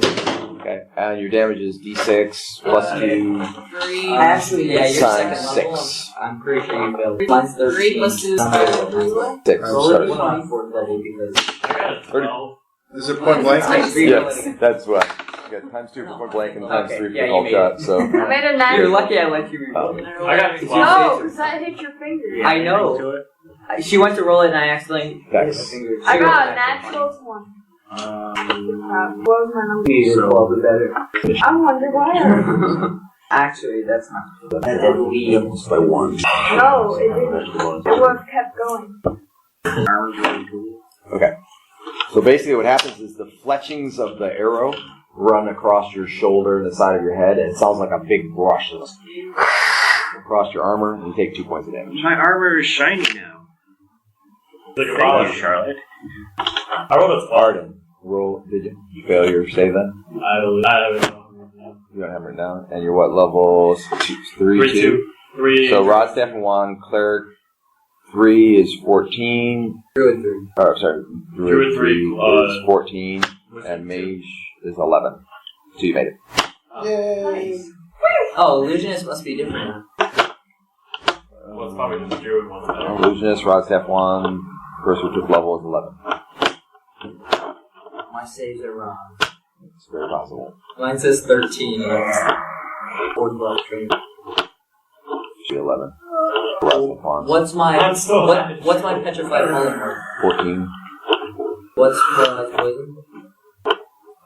Okay? And your damage is d6 plus 2. 3. Actually, Yeah, you're Times second level. 6. I'm pretty sure you failed. Mine's 13. 3 plus 2 is 5. 6. Roll Sorry. it 20 for level because I got a 12. Is it point blank? Yes, that's what. You got times 2 for point blank and times Okay, 3 for yeah, the you call made shot, so. I made a you're 9. lucky I let you reroll it. I got 12. No, because that hit your finger. I know. She went to roll it and I accidentally. Dex. I got a natural 1. What was my number? Either 12 or better. I'm underwater. Actually, that's not. That didn't leave. By one. No, it didn't. It would have kept going. Okay. So basically what happens is the fletchings of the arrow run across your shoulder and the side of your head, and it sounds like a big brush across your armor, and you take 2 points of damage. My armor is shiny now. Thank you, Charlotte. I rolled a 12. Arden, roll. Did you fail your save then? I don't know. You don't have it down. And you're what level? 3, 2. 3. So Rod, Staff, and Wand, Cleric 3 is 14. Druid 3. Oh, sorry. Druid 3 is 14, and Mage is 11. So you made it. Yay! Oh, illusionist must be different. Well, it's probably just Druid one. Illusionist, Rod, Staff, Wand, first which level is 11. My saves are wrong. It's very possible. Mine says 13. Fourth level training. Should be 11. Rod, Staff, Wand. What's my I'm still what's my petrified polymorph? 14. What's the poison?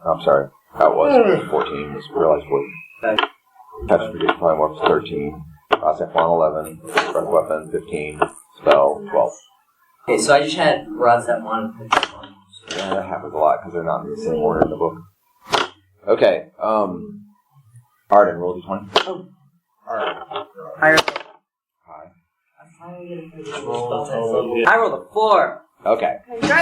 I'm sorry. That was 14. Just realized 14. Okay. Petrified Polymorph is 13. Rod, Staff, Wand 11. Breath Weapon 15. Spell 12. Okay, so I just had rods that one. Yeah, that happens a lot because they're not in the same order in the book. Okay, Arden, roll d20. Oh. Higher. Hi. I rolled a 4. Okay,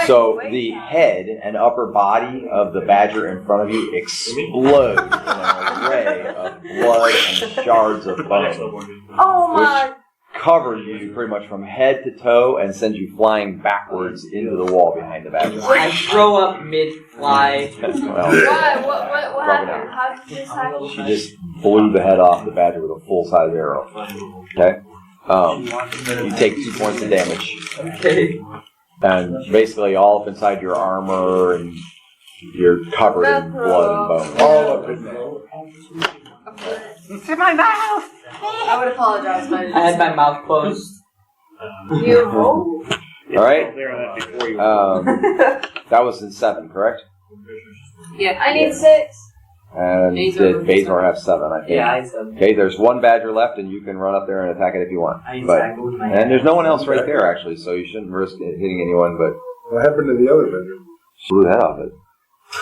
so the head and upper body of the badger in front of you explode in an array of blood and shards of bone, Oh my! covers you pretty much from head to toe and sends you flying backwards into the wall behind the badger. I throw up mid-fly. Well, Why? What Rubbing happened? out. How did this happen? she just blew the head off the badger with a full-size arrow. Okay? You take 2 points of damage. Okay. And basically all up inside your armor, and you're covered in blood and bone. All up in there. It's in my mouth! I would apologize, but I had my mouth closed. You hold? All right? There on that before you. That was in 7, correct? yeah, I need 6. And did Bazor have 7, I think? Yeah, I said. Okay, there's one badger left, and you can run up there and attack it if you want. I But attack with my and there's no one else right there, actually, so you shouldn't risk hitting anyone, but What happened to the other bedroom? blew the head off it.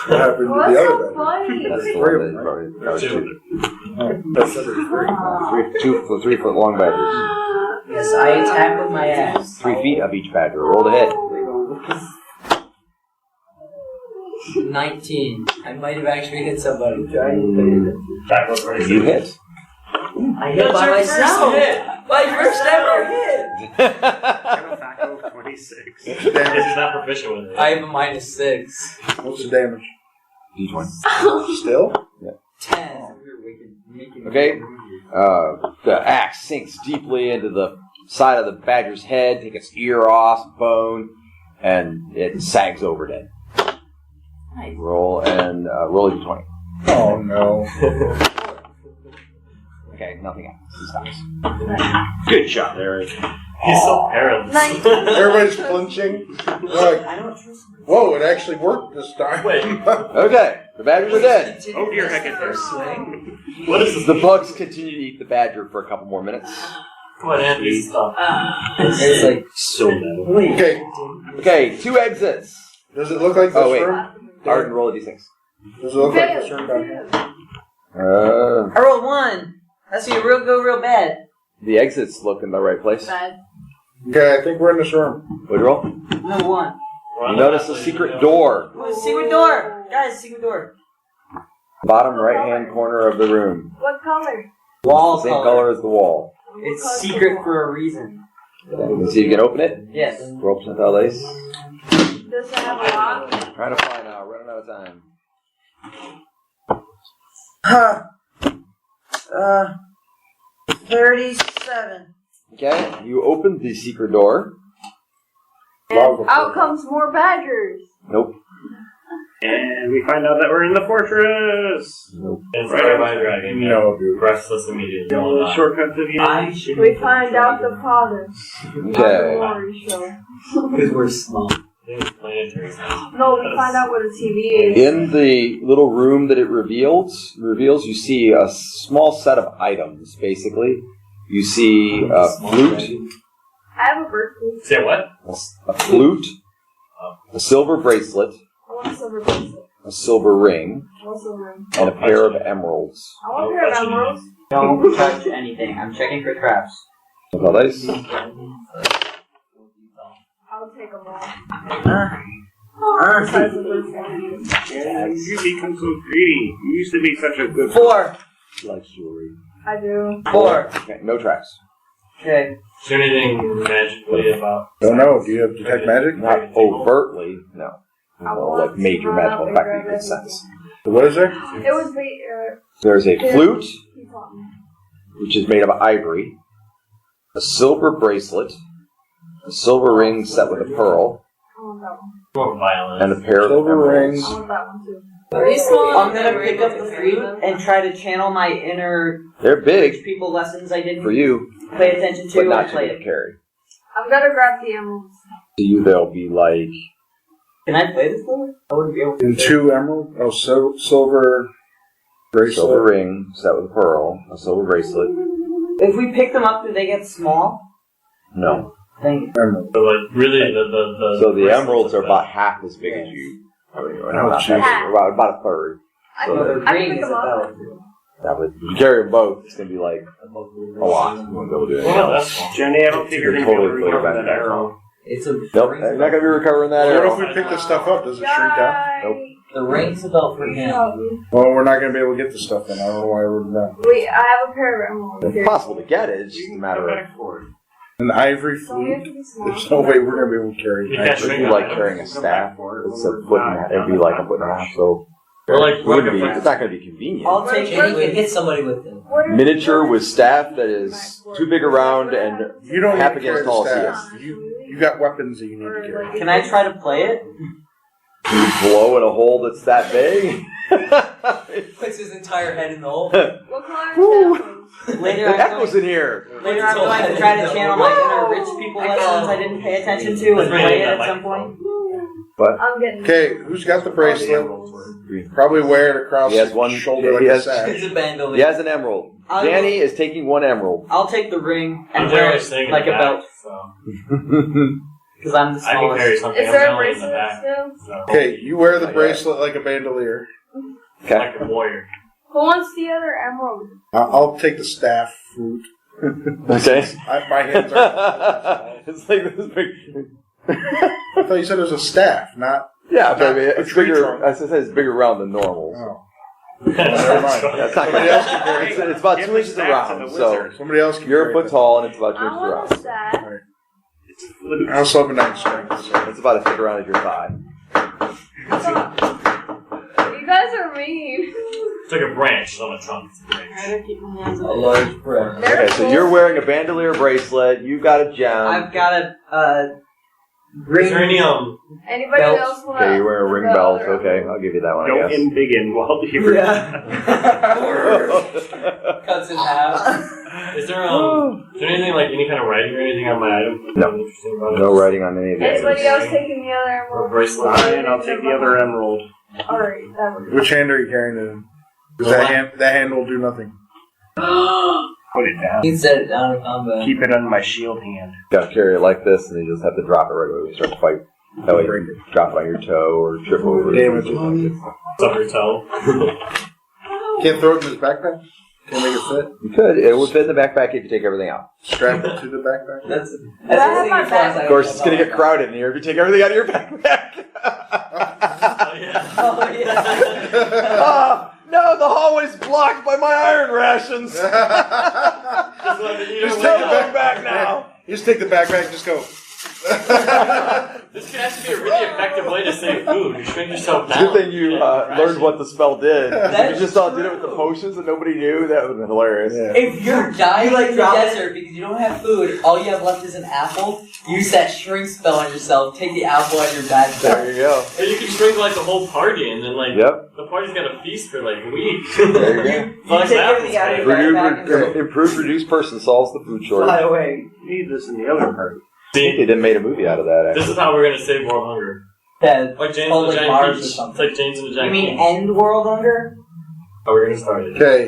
What happened to What's the other so bedroom? funny? That's the Three one of them, that that was 2. That's three. 3 foot long badgers. Yes, I attack with my axe. 3 feet of each badger. Roll to hit. 19. I might have actually hit somebody. You hit. I hit by myself. My first ever hit. Taco 26. He's not proficient with it. I have a -6. What's the damage? D20. Still? 10. Okay. The axe sinks deeply into the side of the badger's head, take its ear off, bone, and it sags over dead. Nice. Roll and roll a d20. Oh no. Okay, nothing happens. He stops. Good shot, Eric. He's so perilous. Everybody's flinching. Like, whoa, it actually worked this time. Wait. Okay, the badgers are dead. Oh dear, I get first first. swing. What is this? The bugs continue to eat the badger for a couple more minutes. Come on, Anthony, stop. It's like So metal. Okay, Okay, 2 exits. does it look like this Oh, wait. room? Arden, roll a d6. Does it look like this room down here? I rolled 1. That's you real bad. The exits look in the right place. bad. Okay, I think we're in this room. What'd you roll? No 1. You notice a secret door. Oh, secret door! Guys, secret door. Bottom right-hand corner of the room. What color? Wall Same color as the wall. It's secret for a reason. You can see if you can open it. Yes. Roll percentile ace. Does it have a lock? Trying to fly now. Running out of time. Huh. 37. Okay, you opened the secret door. And out comes more badgers. Nope. And we find out that we're in the fortress. Nope. Inspired by a dragon. No, dude. Restless immediately. Shortcut to the end. We find out the father. Okay. Glory show. Because we're small. They was playing planetary science. No, we find out what a TV is. In the little room that it reveals, you see a small set of items, basically. You see a flute, I have a birthday. Say what? a flute, a silver bracelet, I want a silver bracelet. a silver ring, I want a silver ring. and a pair of emeralds. I want a pair of emeralds. Don't touch anything. I'm checking for traps. How dice? I'll take them all. Besides the birthday. Yeah, you become so greedy. You used to be such a good. 4. Like jewelry. I do. 4. Okay, no traps. Okay. Is there anything magically about? Don't know. Do you have detect magic? Not overtly, no. No, like major magical effect in this sense. What is there? It was the. There's a flute, He taught me. which is made of ivory, a silver bracelet, a silver ring set with a pearl, I want that one. More violent. and a pair of Silver emeralds. rings. I want that one too. Are these small? I'm gonna pick up the flute and try to channel my inner They're big rich people lessons I didn't for you, pay attention to but and not play to it. carry. I've got to grab the emeralds. To you, they'll be like Can I play this flute? I wouldn't be able to. And 2 emerald. Oh, silver bracelet. silver ring set with a pearl, a silver bracelet. If we pick them up, do they get small? No. Thank you. Emerald. But like really, the So the emeralds are about half as big as you. Or no, not jeez. half, about a third. I So can, the I can ring pick is them up. about. That would, if you carry them both, it's going to be like a lot. You won't be able to do anything well, else. that's Jenny, I don't think you're You're going to be able totally to recover clear that back. arrow. It's a. Nope, I'm not going to be recovering that What arrow. if we pick this stuff up? Does it shrink down? Nope. The ring's about for him. Well, we're not going to be able to get the stuff in. I don't know why we're doing that. Wait, I have a pair of emeralds. It's Here. possible to get it, it's just a Go matter of. back for it. An ivory So we have flute? to be small. There's no way we're going to be able to carry You it. can't It'd shrink be it. like carrying a staff. It's a foot and a half. It'd be like a foot and a half, so. Or like It wouldn't be, like it's not going to be convenient. I'll take And you it. can hit somebody with them. What are- Miniature with staff that is too big around and You don't half need to carry against the tall as he staff. is. You got weapons that you need to carry. Can I try to play it? You blow in a hole that's that big. Puts his entire head in the hole. What color is that? Later, The I'm echo's going, in here. later I'm going to try to channel my inner rich people lessons I didn't pay attention to and play it at some point. I'm getting. Okay, who's got the bracelet? Probably wear it across He has one- his shoulder he like a has- sash. It's a bandolier. He has an emerald. I Danny is taking one emerald. I'll take the ring and I'm wear generally it staying in like the a back, belt so because I'm the I can carry smallest. something. Is I'm there a generally in the bracelet back. still? So. Okay, you wear the bracelet like a bandolier. Okay. Like a warrior. Who wants the other emerald? I'll take the staff flute. Okay. My hands are. It's like this big. I thought you said it was a staff, not. Yeah, Not baby. a It's tree bigger. trunk. As I said, it's bigger around than normal. Oh. Well, never mind. That's not Somebody else can carry it's about Give 2 the inches staff to around. the So wizard. Somebody else can you're a carry foot it. tall and it's about 2 I inches want around. that. I also have a 9 strength. So. It's about as thick around as your thigh. You guys are mean. It's like a branch, it's on a trunk. It's a branch. A large breath. They're Okay, so cool. you're wearing a bandolier bracelet. You got a gem. I've got a Is there ring. any Anybody Belt. else want? Okay, you're wearing a ring belt. Okay, I'll give you that one. Don't I guess. embiggen while you're. Cuts in half. is there anything like any kind of writing or anything on my item? No. Interesting about it? No writing on any of the Anybody items. else taking the other Or emerald? bracelet. And I'll take the other emerald. Alright, that works. Which hand are you carrying it in? Because that hand will do nothing. Put it down. He set it down in combat. Keep it on my shield hand. You gotta carry it like this, and you just have to drop it right away when you start to fight. That way you can drop it on your toe or trip over it. Damage it. Stub your toe. Can't throw it in his backpack? Can't make it fit? You could. It would fit in the backpack if you take everything out. Strap it to the backpack? That's I have my bag? Of course, it's gonna get crowded in here if you take everything out of your backpack. Oh, yeah. Oh, yeah. Ah, no, the hallway's blocked by my iron rations. Just let me eat Just it. take No the going back now. You just take the backpack and just go. This could actually be a really effective way to save food. You shrink yourself It's a down. good thing you learned what the spell did. If That's you just all did it with the potions and nobody knew, that would have been hilarious. Yeah. If you're dying like in the drop it. desert because you don't have food, all you have left is an apple, use that shrink spell on yourself, take the apple out of your backpack. There you go. And you can shrink like the whole party, and then like Yep. the party's got a feast for like weeks. There you go. You take everything out of your backpack and go, Improved reduced person solves the food by shortage. the way, Need this in the other part. I think they did made a movie out of that. This Actually. is how we're gonna save world hunger. Yeah, Like James called and the like Giant Mars or Peach. It's something. like James and the You Giant mean Peach. end world hunger? Oh, we're gonna start it. Okay,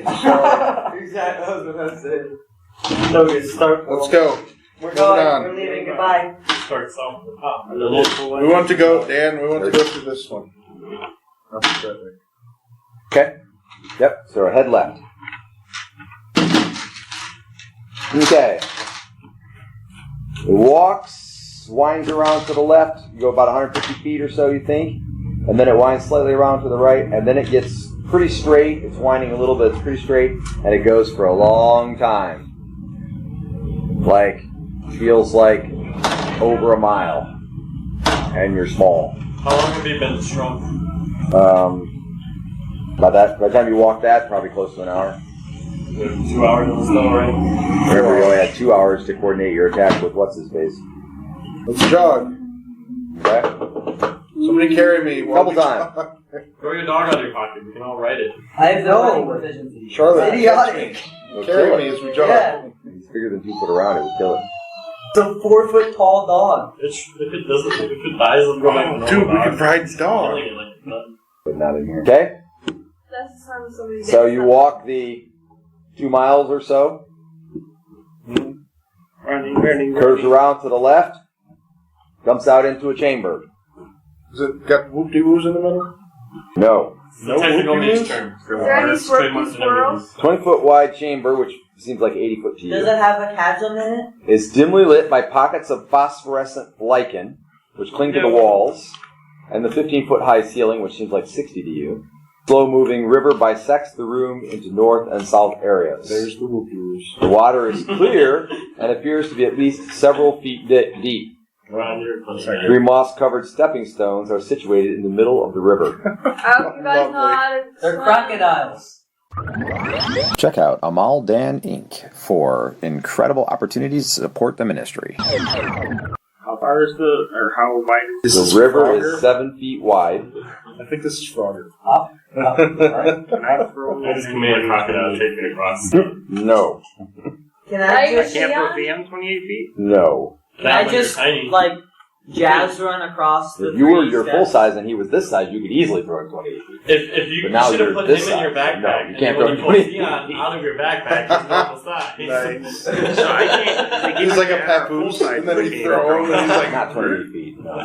Exactly, I was gonna say. So we start. let's go. We're Moving going. on. We're leaving. Goodbye. Starts off with the top. And the local one. We want to go, Dan. We want to go through this one. Okay. Yep. So head left. Okay. It walks, winds around to the left. You go about 150 feet or so, you think. And then it winds slightly around to the right. And then it gets pretty straight. It's winding a little bit. It's pretty straight. And it goes for a long time. Like, feels like over a mile. And you're small. How long have you been shrunk? By the time you walk that, probably close to an hour. 2 hours in the snow, right? Remember, you only had 2 hours to coordinate your attack with what's-his-face. Let's jog. Okay? Somebody carry me. Couple times. Throw your dog out of your pocket. We can all ride it. I have no proficiency. Charlotte, Idiotic. carry me as we jog. Yeah. He's bigger than 2 foot around, it would kill it. It's a 4 foot tall dog. If it doesn't, if it dies, it'll go back to normal. Dude, we can ride the dog. Killing it like a button. But not in here. Okay? That's the sound of somebody So getting you something. walk the 2 miles or so, Running. curves around to the left, jumps out into a chamber. Has it got whoop-de-woos in the middle? No. No technical mage term. Is there any squirky squirrels? 20-foot wide chamber, which seems like 80 foot to Does you, it have a chasm in it? is dimly lit by pockets of phosphorescent lichen, which cling to the walls, and the 15-foot high ceiling, which seems like 60 to you. Slow-moving river bisects the room into north and south areas. There's the whoop-de-woos. The water is clear and appears to be at least several feet deep. Around your place. 3 moss-covered stepping stones are situated in the middle of the river. I hope you guys know how to They're swim. crocodiles. Check out Amal Dan Inc. for incredible opportunities to support the ministry. How far is how wide is This The river Frogger? is 7 feet wide. I think this is Frogger. Up. Alright. Can I throw I just command crocodile to take me across. No. Can Now I you just, Can't Yeah. put VM 28 feet? No. can I That when just you're tiny. like jazz run across the If you were three your steps? full size and he was this size, you could easily throw him 28 feet. If you But now should have you're put this him in your size. backpack, No, you and can't when throw you pull 20 Theon out of your backpack, he's normal size. Nice. So I can't. He's like a papoose, and then we throw him, and he's like, Not 28 feet. No.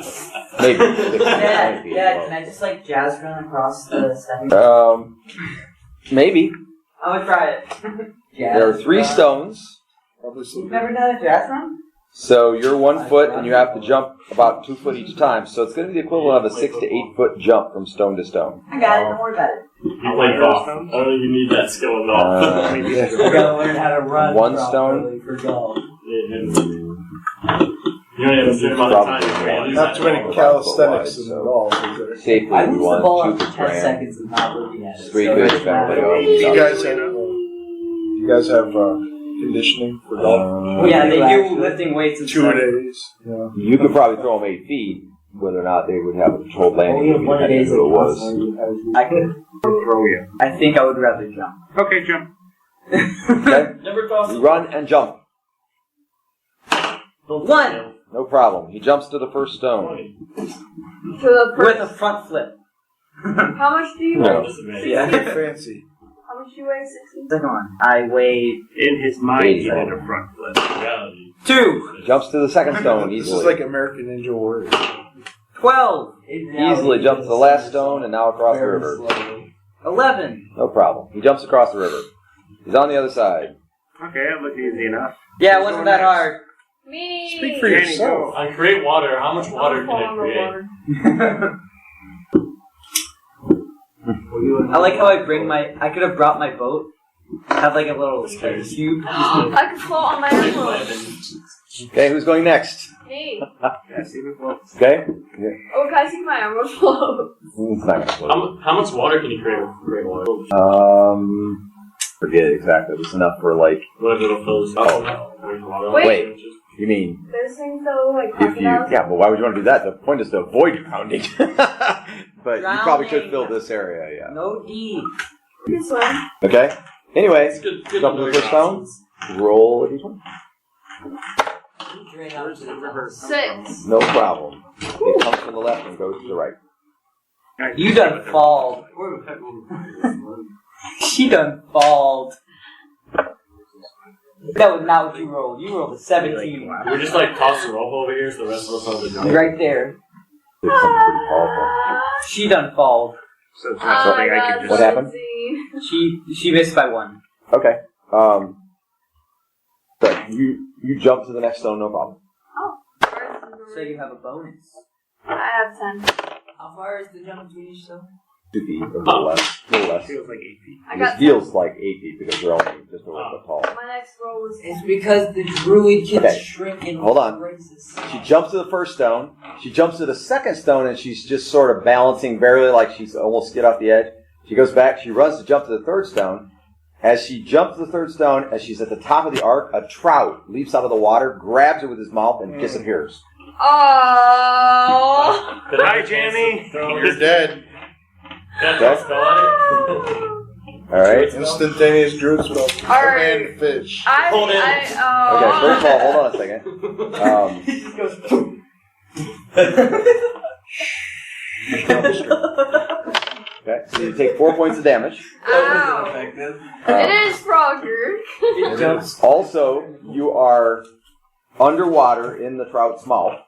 Maybe 15, Yeah, 20 feet. yeah. Can I just like jazz run across the stepping? Maybe. I would try it. Jazz There are 3 run. stones. probably You've sleep. never done a jazz run? So you're 1 foot and you have to jump about 2 foot each time. So it's going to be the equivalent of a 6 to 8 foot jump from stone to stone. I got it. Don't worry about it. You play golf. I don't think you need that skill in golf. I gotta learn how to run. One properly for golf. You only have a certain amount of time before you lose Not that too many ball. calisthenics involved, is there? Safely, I we lose the ball want after 2 per 10 gram. seconds and not looking at it. It's pretty so good it's if not- everybody Do you else. you guys have conditioning for golf? Yeah, they do lifting weights and 2 stuff. days. Yeah. You could probably throw them 8 feet, whether or not they would have a controlled Only landing. have 1 depending days on who it was. I could. Throw you. I think I would rather jump. Okay, jump. Okay? Never toss You run and jump. One! No problem. He jumps to the first stone. To the With first. a front flip. How much do you No. weigh? Yeah. Fancy. How much do you weigh? 60? Second one. I weigh In his mind, he did a front flip. 2. Jumps to the second stone This easily. is like American Ninja Warrior. 12. Easily jumps to the last stone and now across the river. 11. No problem. He jumps across the river. He's on the other side. Okay, that looked easy enough. Yeah, it wasn't that hard. Me! Speak for Danny, yourself. On create water, how much water can it create? I like how I bring my. I could have brought my boat. Have like a little cube. I can float on my own boat. Okay, who's going next? Me. Yeah, see the float. Okay? Oh, can I see my armor float? It's not gonna float. How much water can you create with create water? Forget it exactly. It's enough for like, Whatever it'll fill this Oh. up. Wait. you mean, There's things that look like if you, crocodiles. yeah, but why would you want to do that? The point is to avoid drowning. But you probably could Drowning. fill this area, yeah. No deep. You can swim. Okay? Anyway, It's good jump to know the your first stone. options. Roll a d20. Drain out to the river. 6. No problem. It comes from the left and goes to the right. You done falled. She done falled. That was not what you rolled. You rolled a 17. We're just like toss the rope over here so the rest of us have to do it. Right there. It's something pretty powerful. She done falled. So it's not something I can just. What happened? She missed by 1. Okay. So you jump to the next stone, no problem. So you have a bonus. I have 10. How far is the jump between each stone? 2 feet, a little less. A little less. Feels like 8 feet. I This got feels like 8 feet because you're only just over a foot tall. My next roll was It's because the druid can Okay. shrink and Hold on. raises. She jumps to the first stone. She jumps to the second stone, and she's just sort of balancing barely like she's almost skid off the edge. She goes back. She runs to jump to the third stone. As she jumps to the third stone, as she's at the top of the arc, a trout leaps out of the water, grabs it with his mouth, and disappears. Oh. Hi, Jamie. You're dead. That's spell on All right. Instantaneous druid spell. Alright. And fish. Hold it. Okay. First of all, hold on a second. Okay. So you take 4 points of damage. Ow. It is Frogger. Also, you are underwater in the trout's mouth.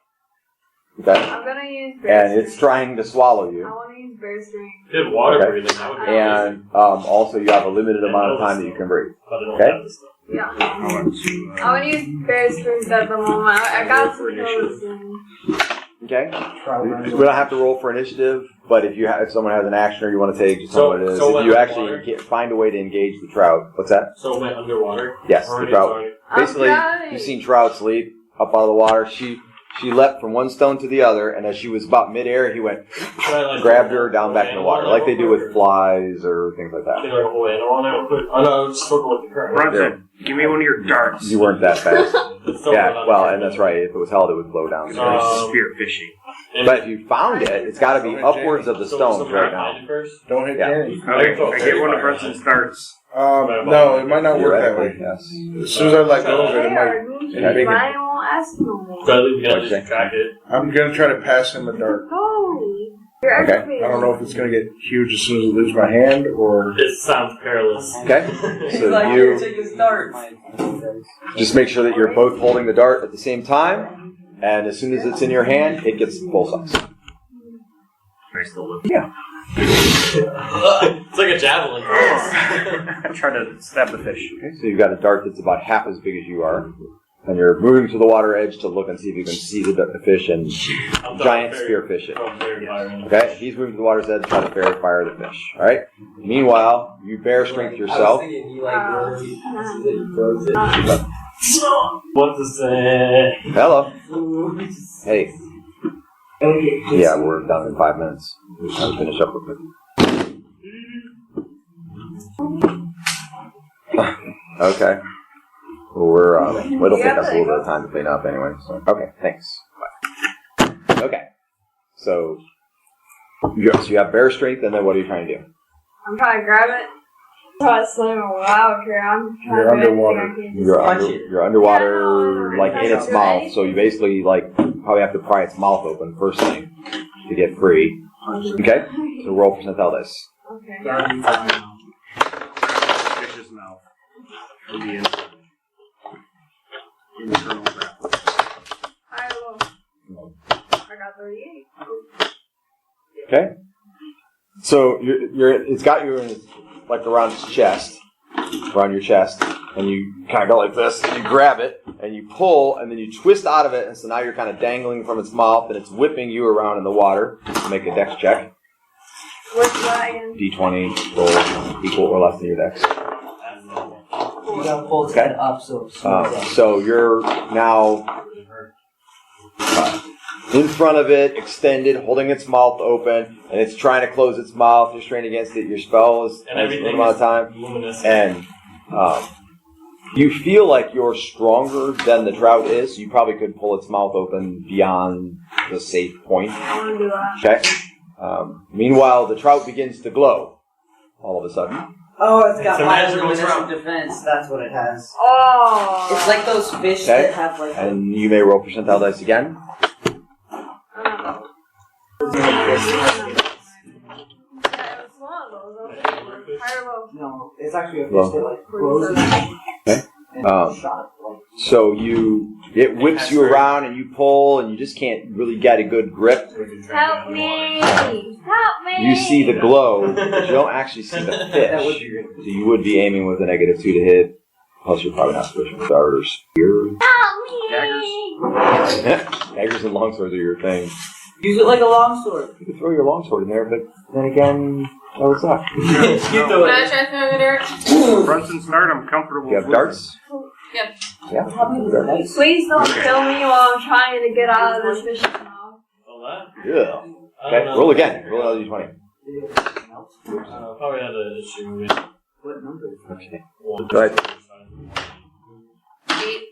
Okay. I'm gonna use bear And it's trying to swallow I you. want to use bear strength. Good water Okay. breathing. That would be And also, you have a limited amount of time that you can breathe. Okay. Yeah. I'm gonna use bear strength at the moment. I got some kills in. Okay. We don't have to roll for initiative, but if someone has an action or you want to take, just tell me what it is. So If when you underwater? actually find a way to engage the trout, what's that? So it went underwater? Yes, the trout. Sorry. Basically, Okay. you've seen trouts leap up out of the water. She leapt from one stone to the other, and as she was about midair, he went, grabbed her down back in the water, like they do with flies or things like Can that. I like hold animal on there real quick? Oh no, just circle with the current. Brunson, give me one of your darts. You weren't that fast. It's still Yeah, not- well, and that's right. If it was held, it would blow down. Spear fishing. But if you found it, it's got to be upwards of the stones right now. First? Don't hit Yeah. Danny. Okay, I get one of Brunson's darts. No, it might not work that way. Yes. As soon as I let go of it, it might. Okay. I won't ask no more. So I think we gotta Okay. just track it. I'm gonna try to pass him a dart. Holy. You're Okay. aggravating. I don't know if it's gonna get huge as soon as it leaves my hand or. It sounds perilous. Okay. He's So like, here, you take his dart. just make sure that you're both holding the dart at the same time, and as soon as it's in your hand, it gets full size. Nice little look. Yeah. It's like a javelin. I try to stab the fish. Okay, so you've got a dart that's about half as big as you are, and you're moving to the water edge to look and see if you can see the fish and giant spearfish it. Okay, he's moving to the water's edge to try to fire the fish. All right. Meanwhile, you bear strength I yourself. was thinking you like literally throws it. What to say? Hello. Hey. Yeah, we're done in 5 minutes. We're just trying to finish up real quick. Okay. Well, it'll take us a little bit of time to clean up anyway. So. Okay, thanks. Bye. Okay. So you have bear strength, and then what are you trying to do? I'm trying to grab it. Try to swim a while, here. I'm trying You're to do underwater. everything I can. You're underwater, like in its mouth. So you basically probably have to pry its mouth open first thing to get free. Okay. So roll percentile dice. Okay. Fish's mouth. From the inside. Internal grapple. I got 38. Okay. So it's got you in like around its chest, around your chest, and you kind of go like this, and you grab it, and you pull, and then you twist out of it, and so now you're kind of dangling from its mouth, and it's whipping you around in the water. Make a dex check. What's that again? D20 roll equal or less than your dex. You gotta pull his Okay. head up so So you're now in front of it, extended, holding its mouth open, and it's trying to close its mouth. You're strained against it. Your spell is And a everything little amount of time. luminous. And you feel like you're stronger than the trout is. You probably could pull its mouth open beyond the safe point. I want to do that. Okay. Meanwhile, the trout begins to glow all of a sudden. Oh, it's got It's a magical bioluminescent trout. defense. That's what it has. Oh. It's like those fish Okay. that have like. And you may roll percentile dice again. No, it's actually a fish Well. that like grows Okay. and Um, shot. So it whips you around and you pull and you just can't really get a good grip. Help me! Help me! You see the glow, but you don't actually see the That would fish. be good. So you would be aiming with a -2 to hit. Plus you're probably not switching with dart or spear. Help me! Daggers and longswords are your thing. Use it like a longsword. You could throw your longsword in there, but then again, that would suck. You Can throw I it. try throwing it, Eric? Front and start, I'm comfortable. You have with darts? Yep. Yeah. Nice. Please don't kill me while I'm trying to get out of this mission now. Yeah. Okay, roll again. Roll another d20. Probably had an issue with What number? Okay. one. Go ahead. 8.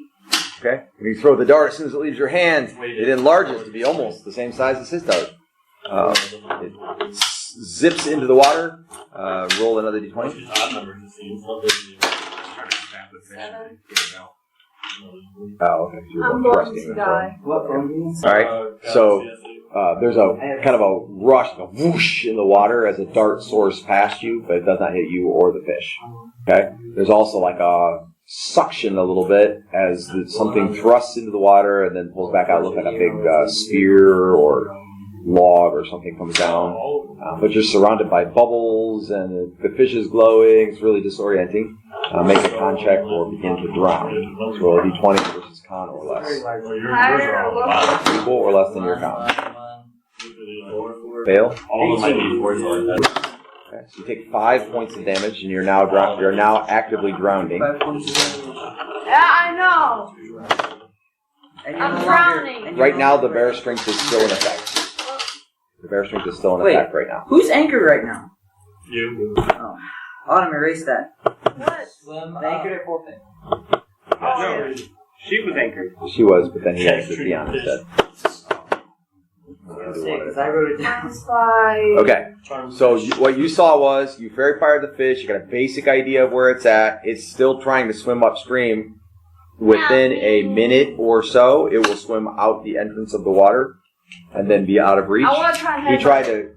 Okay. When you throw the dart, as soon as it leaves your hand, it enlarges to be almost the same size as his dart. It zips into the water. Roll another d20. Odd numbers, it seems. Oh, okay. You're I'm going going thrusting to this die. What number? All right. So there's a kind of a rush, a whoosh in the water as a dart soars past you, but it does not hit you or the fish. Okay. There's also like a suction a little bit as something thrusts into the water and then pulls back out, look like a big spear or log or something comes down. But you're surrounded by bubbles and the fish is glowing. It's really disorienting. Make a con check or begin to drown. So roll a d20 versus con or less. Equal or less than your con. Fail. All of my D4s are like that. Okay, so you take 5 points of damage and you're now you're now actively drowning. Yeah, I know! I'm drowning! Right now the bear strength is still in effect. The bear strength is still in Wait. effect right now. Who's anchored right now? You. Oh. Autumn, erase that. What? The anchored at forfeit. No, she was anchored. She was, but then he exited Dion instead. Because I wrote it down. It's like... Okay, so what you saw was you fairy fired the fish. You got a basic idea of where it's at. It's still trying to swim upstream. Within a minute or so, it will swim out the entrance of the water and then be out of reach. I want to try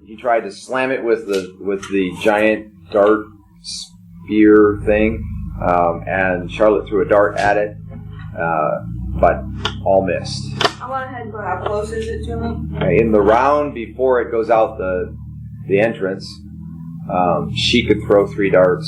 He tried to slam it with the giant dart spear thing, and Charlotte threw a dart at it, but all missed. I want to headbutt. How close is it to me? Okay, in the round before it goes out the entrance, she could throw 3 darts.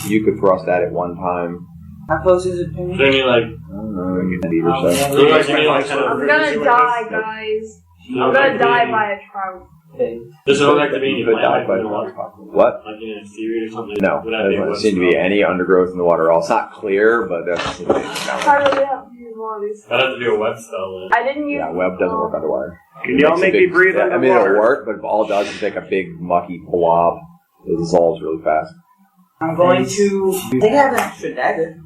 You could thrust at it one time. How close is it to So me? I mean, like, I don't know, you can beat or so. so like, you mean, like, kind I'm of, gonna die, guys. I'm gonna die by a trout. Okay. does it look like to be any You could die plant, by like, in the water? What? Like in a seaweed or something? No, Would there that be doesn't what's seem to be any undergrowth in the water at all. It's not clear, but that's I really have to use one of these. I'd have to do a web spell then. I didn't use... yeah. Web doesn't work underwater. Can y'all Makes a make me big- breathe I mean, it'll underwater? work, but all it does is make a big mucky blob. It dissolves really fast. I'm going to... I think I have an extra dagger.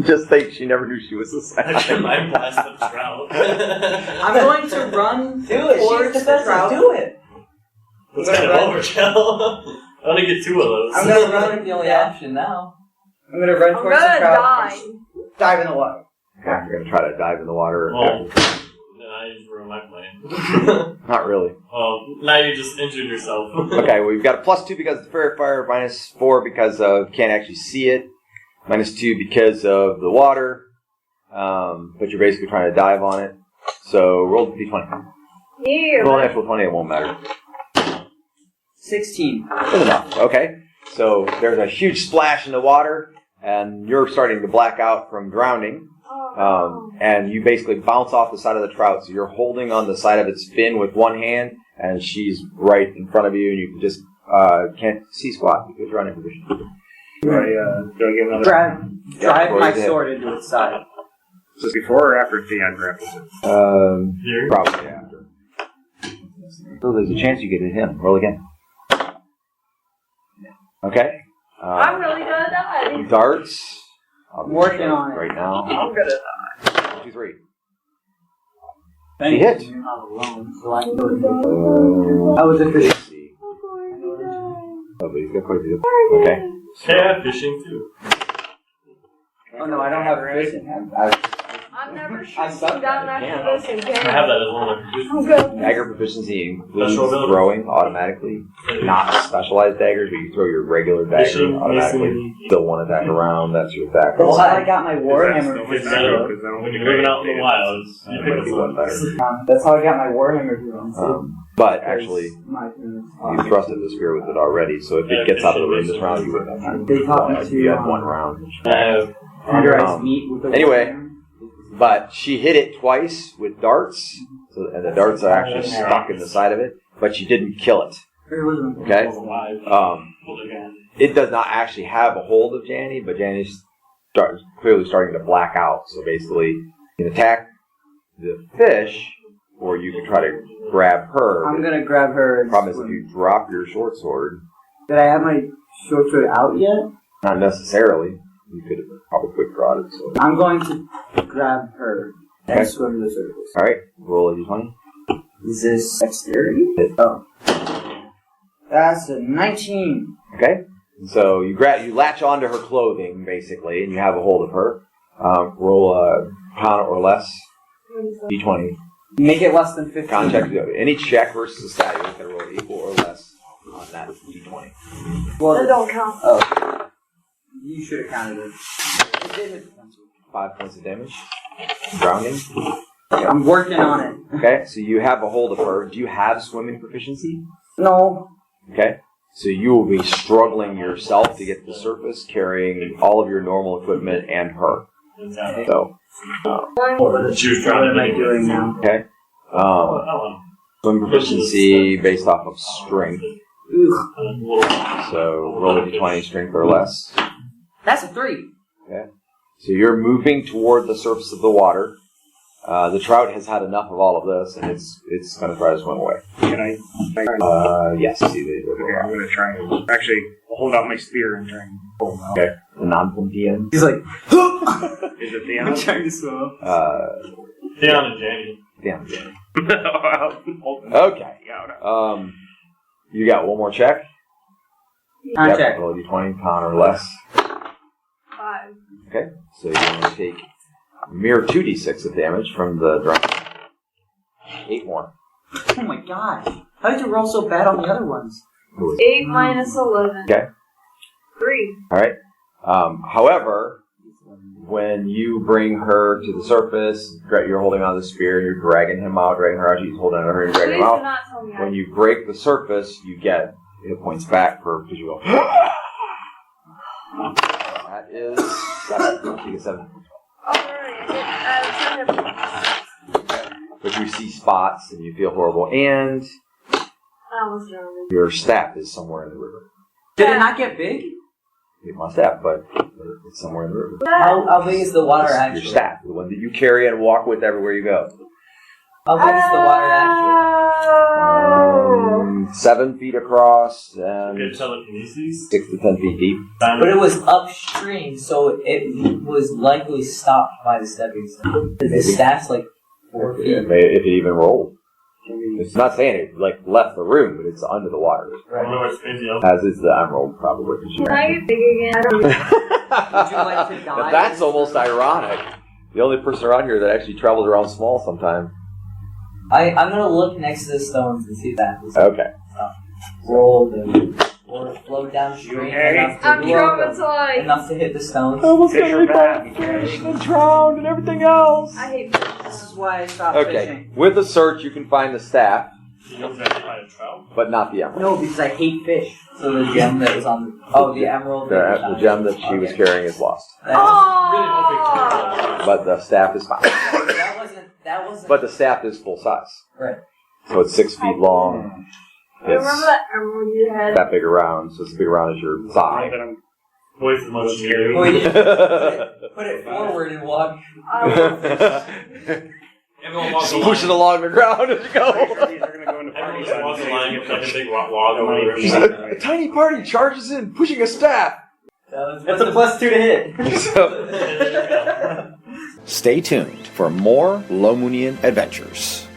Just think, she never knew she was a I can salmon. mind blast the trout. I'm going to run Do it. towards She's the the best. trout. Do it. That's kind of overkill. I want to get 2 of those. I'm gonna That's run the only option now. I'm gonna run I'm towards the gonna trout. die. Dive in the water. Yeah, you're gonna try to dive in the water. Well, then I just ruined my plan. Not really. Well, now you just injured yourself. Okay, well, you've got a +2 because of the fairy fire, -4 because of can't actually see it, -2 because of the water, but you're basically trying to dive on it. So roll the d20. Yeah. Roll an actual 20, it won't matter. 16. Good enough. Okay, so there's a huge splash in the water, and you're starting to black out from drowning. And you basically bounce off the side of the trout, so you're holding on the side of its fin with one hand, and she's right in front of you, and you can just can't see squat because you're on a position. Do I give another? Drive go my ahead. sword into its side. Is this before or after Theon grapples it? Here? Probably after. So there's a chance you get to hit him. Roll again. Okay. I'm really gonna die. Darts. I'm working on it. right now. I'm gonna die. 2, 3. Thank hit. you. Not alone, so I can go to I was efficient. of but he's got quite a few. Okay. Yeah, fishing too. Oh no, I don't have fishing. I'm never I suck shooting down at it, after this again. I have that as one of my I'm good. Dagger proficiency includes Special ability. throwing automatically, not specialized daggers, but you throw your regular dagger Fishing, automatically. masonry. Still one attack around, that's your attack. That's how I got my That's Warhammer. the only It's time better because I don't when think you're living I out in the did. wilds. You Might pick be up one something. better. That's how I got my Warhammer drone. But actually, My you thrusted the spear with it already, so if it gets out of the room this round, you wouldn't have time. They taught me to You had one round. I have tenderized meat with the Anyway. Warhammer. But she hit it twice with darts, and the darts are actually stuck in the side of it, but she didn't kill it. Okay? alive. Again. It does not actually have a hold of Janny, but Janny's clearly starting to black out. So basically, you can attack the fish, or you can try to grab her. I'm gonna grab her. The problem is if you drop your short sword, Did I have my short sword out yet? not necessarily. You could have probably quick drawed it. So. I'm going to grab her and Okay. swim to the surface. All right, roll a d20. Is this dexterity? Hit. Oh. That's a 19. Okay, so you latch onto her clothing basically, and you have a hold of her. Roll a pound or less. D20. Make it less than 15. Contact any check versus a stat. You're going to roll equal or less on that D20. Well, That don't count. oh. You should have counted it. 5 points of damage. Drowning. I'm working on it. Okay, so you have a hold of her. Do you have swimming proficiency? No. Okay, so you will be struggling yourself to get to the surface, carrying all of your normal equipment and her. So, She was What trying am I doing now? okay. Swim proficiency based off of strength. Ugh. So roll a d20, strength or less. That's a 3. Okay. So you're moving toward the surface of the water. The trout has had enough of all of this, and it's going to try to swim away. Can I? Yes. See, Okay, I'm gonna try and actually hold out my spear and try and pull him out. Okay. The non-Pompian. He's like, Is it the I'm trying to swim. Theon and Jamie. Yeah. Okay. Okay. You got one more check. Check. Roll a d20, pound or less. 5. Okay. So you're going to take a mere 2d6 of damage from the drum. 8 more. Oh my gosh. How did you roll so bad on the other ones? 8 minus 11. Okay. 3. All right. However, when you bring her to the surface, you're holding on the spear, and you're dragging him out, dragging her out, she's holding on to her, and dragging Please him do out. not tell me When you break the surface, you get hit points back because you go. That is 7. You get 7. Alright, I get 10 hit points. But you see spots and you feel horrible, and I almost drowned. your staff is somewhere in the river. Did it not get big? It must have, but it's somewhere in the river. How big is the water Your actually? staff, the one that you carry and walk with everywhere you go. How big is the water actually? 7 feet across and Good telekinesis. 6 to 10 feet deep. But it was upstream, so it was likely stopped by the stepping stone. The staff's like 4 feet. If it even rolled. It's not saying it left the room, but it's under the water. I don't know what's crazy. As is the emerald, probably. Can I get big again? I don't Would you like to die? Now that's almost ironic. The only person around here that actually travels around small sometime. I'm gonna look next to the stones and see if that was Okay. rolled or flowed downstream enough to I'm blow up, traumatized. enough to hit the stones. Almost Fish are bad. and drowned and everything else. I hate fish. This is why I stopped Okay. fishing. With the search, you can find the staff, You know that by a trout? but not the emerald. No, because I hate fish. So the gem that was on the emerald. The gem that she was carrying is lost, Oh! but the staff is fine. That wasn't. But the staff is full size, Right. so it's 6 feet long. Remember It's that emerald you had? that big around, so it's as big around as your Now thigh. that I'm Twice as much as you do. Oh, yeah. Put it forward and walk. Everyone walks Just push it along the ground as you go. these are gonna go into Everyone party just walks size. a line with like a big log on the river. A tiny party charges in, pushing a staff. That's a +2 to hit. So, Stay tuned for more Low Moonian adventures.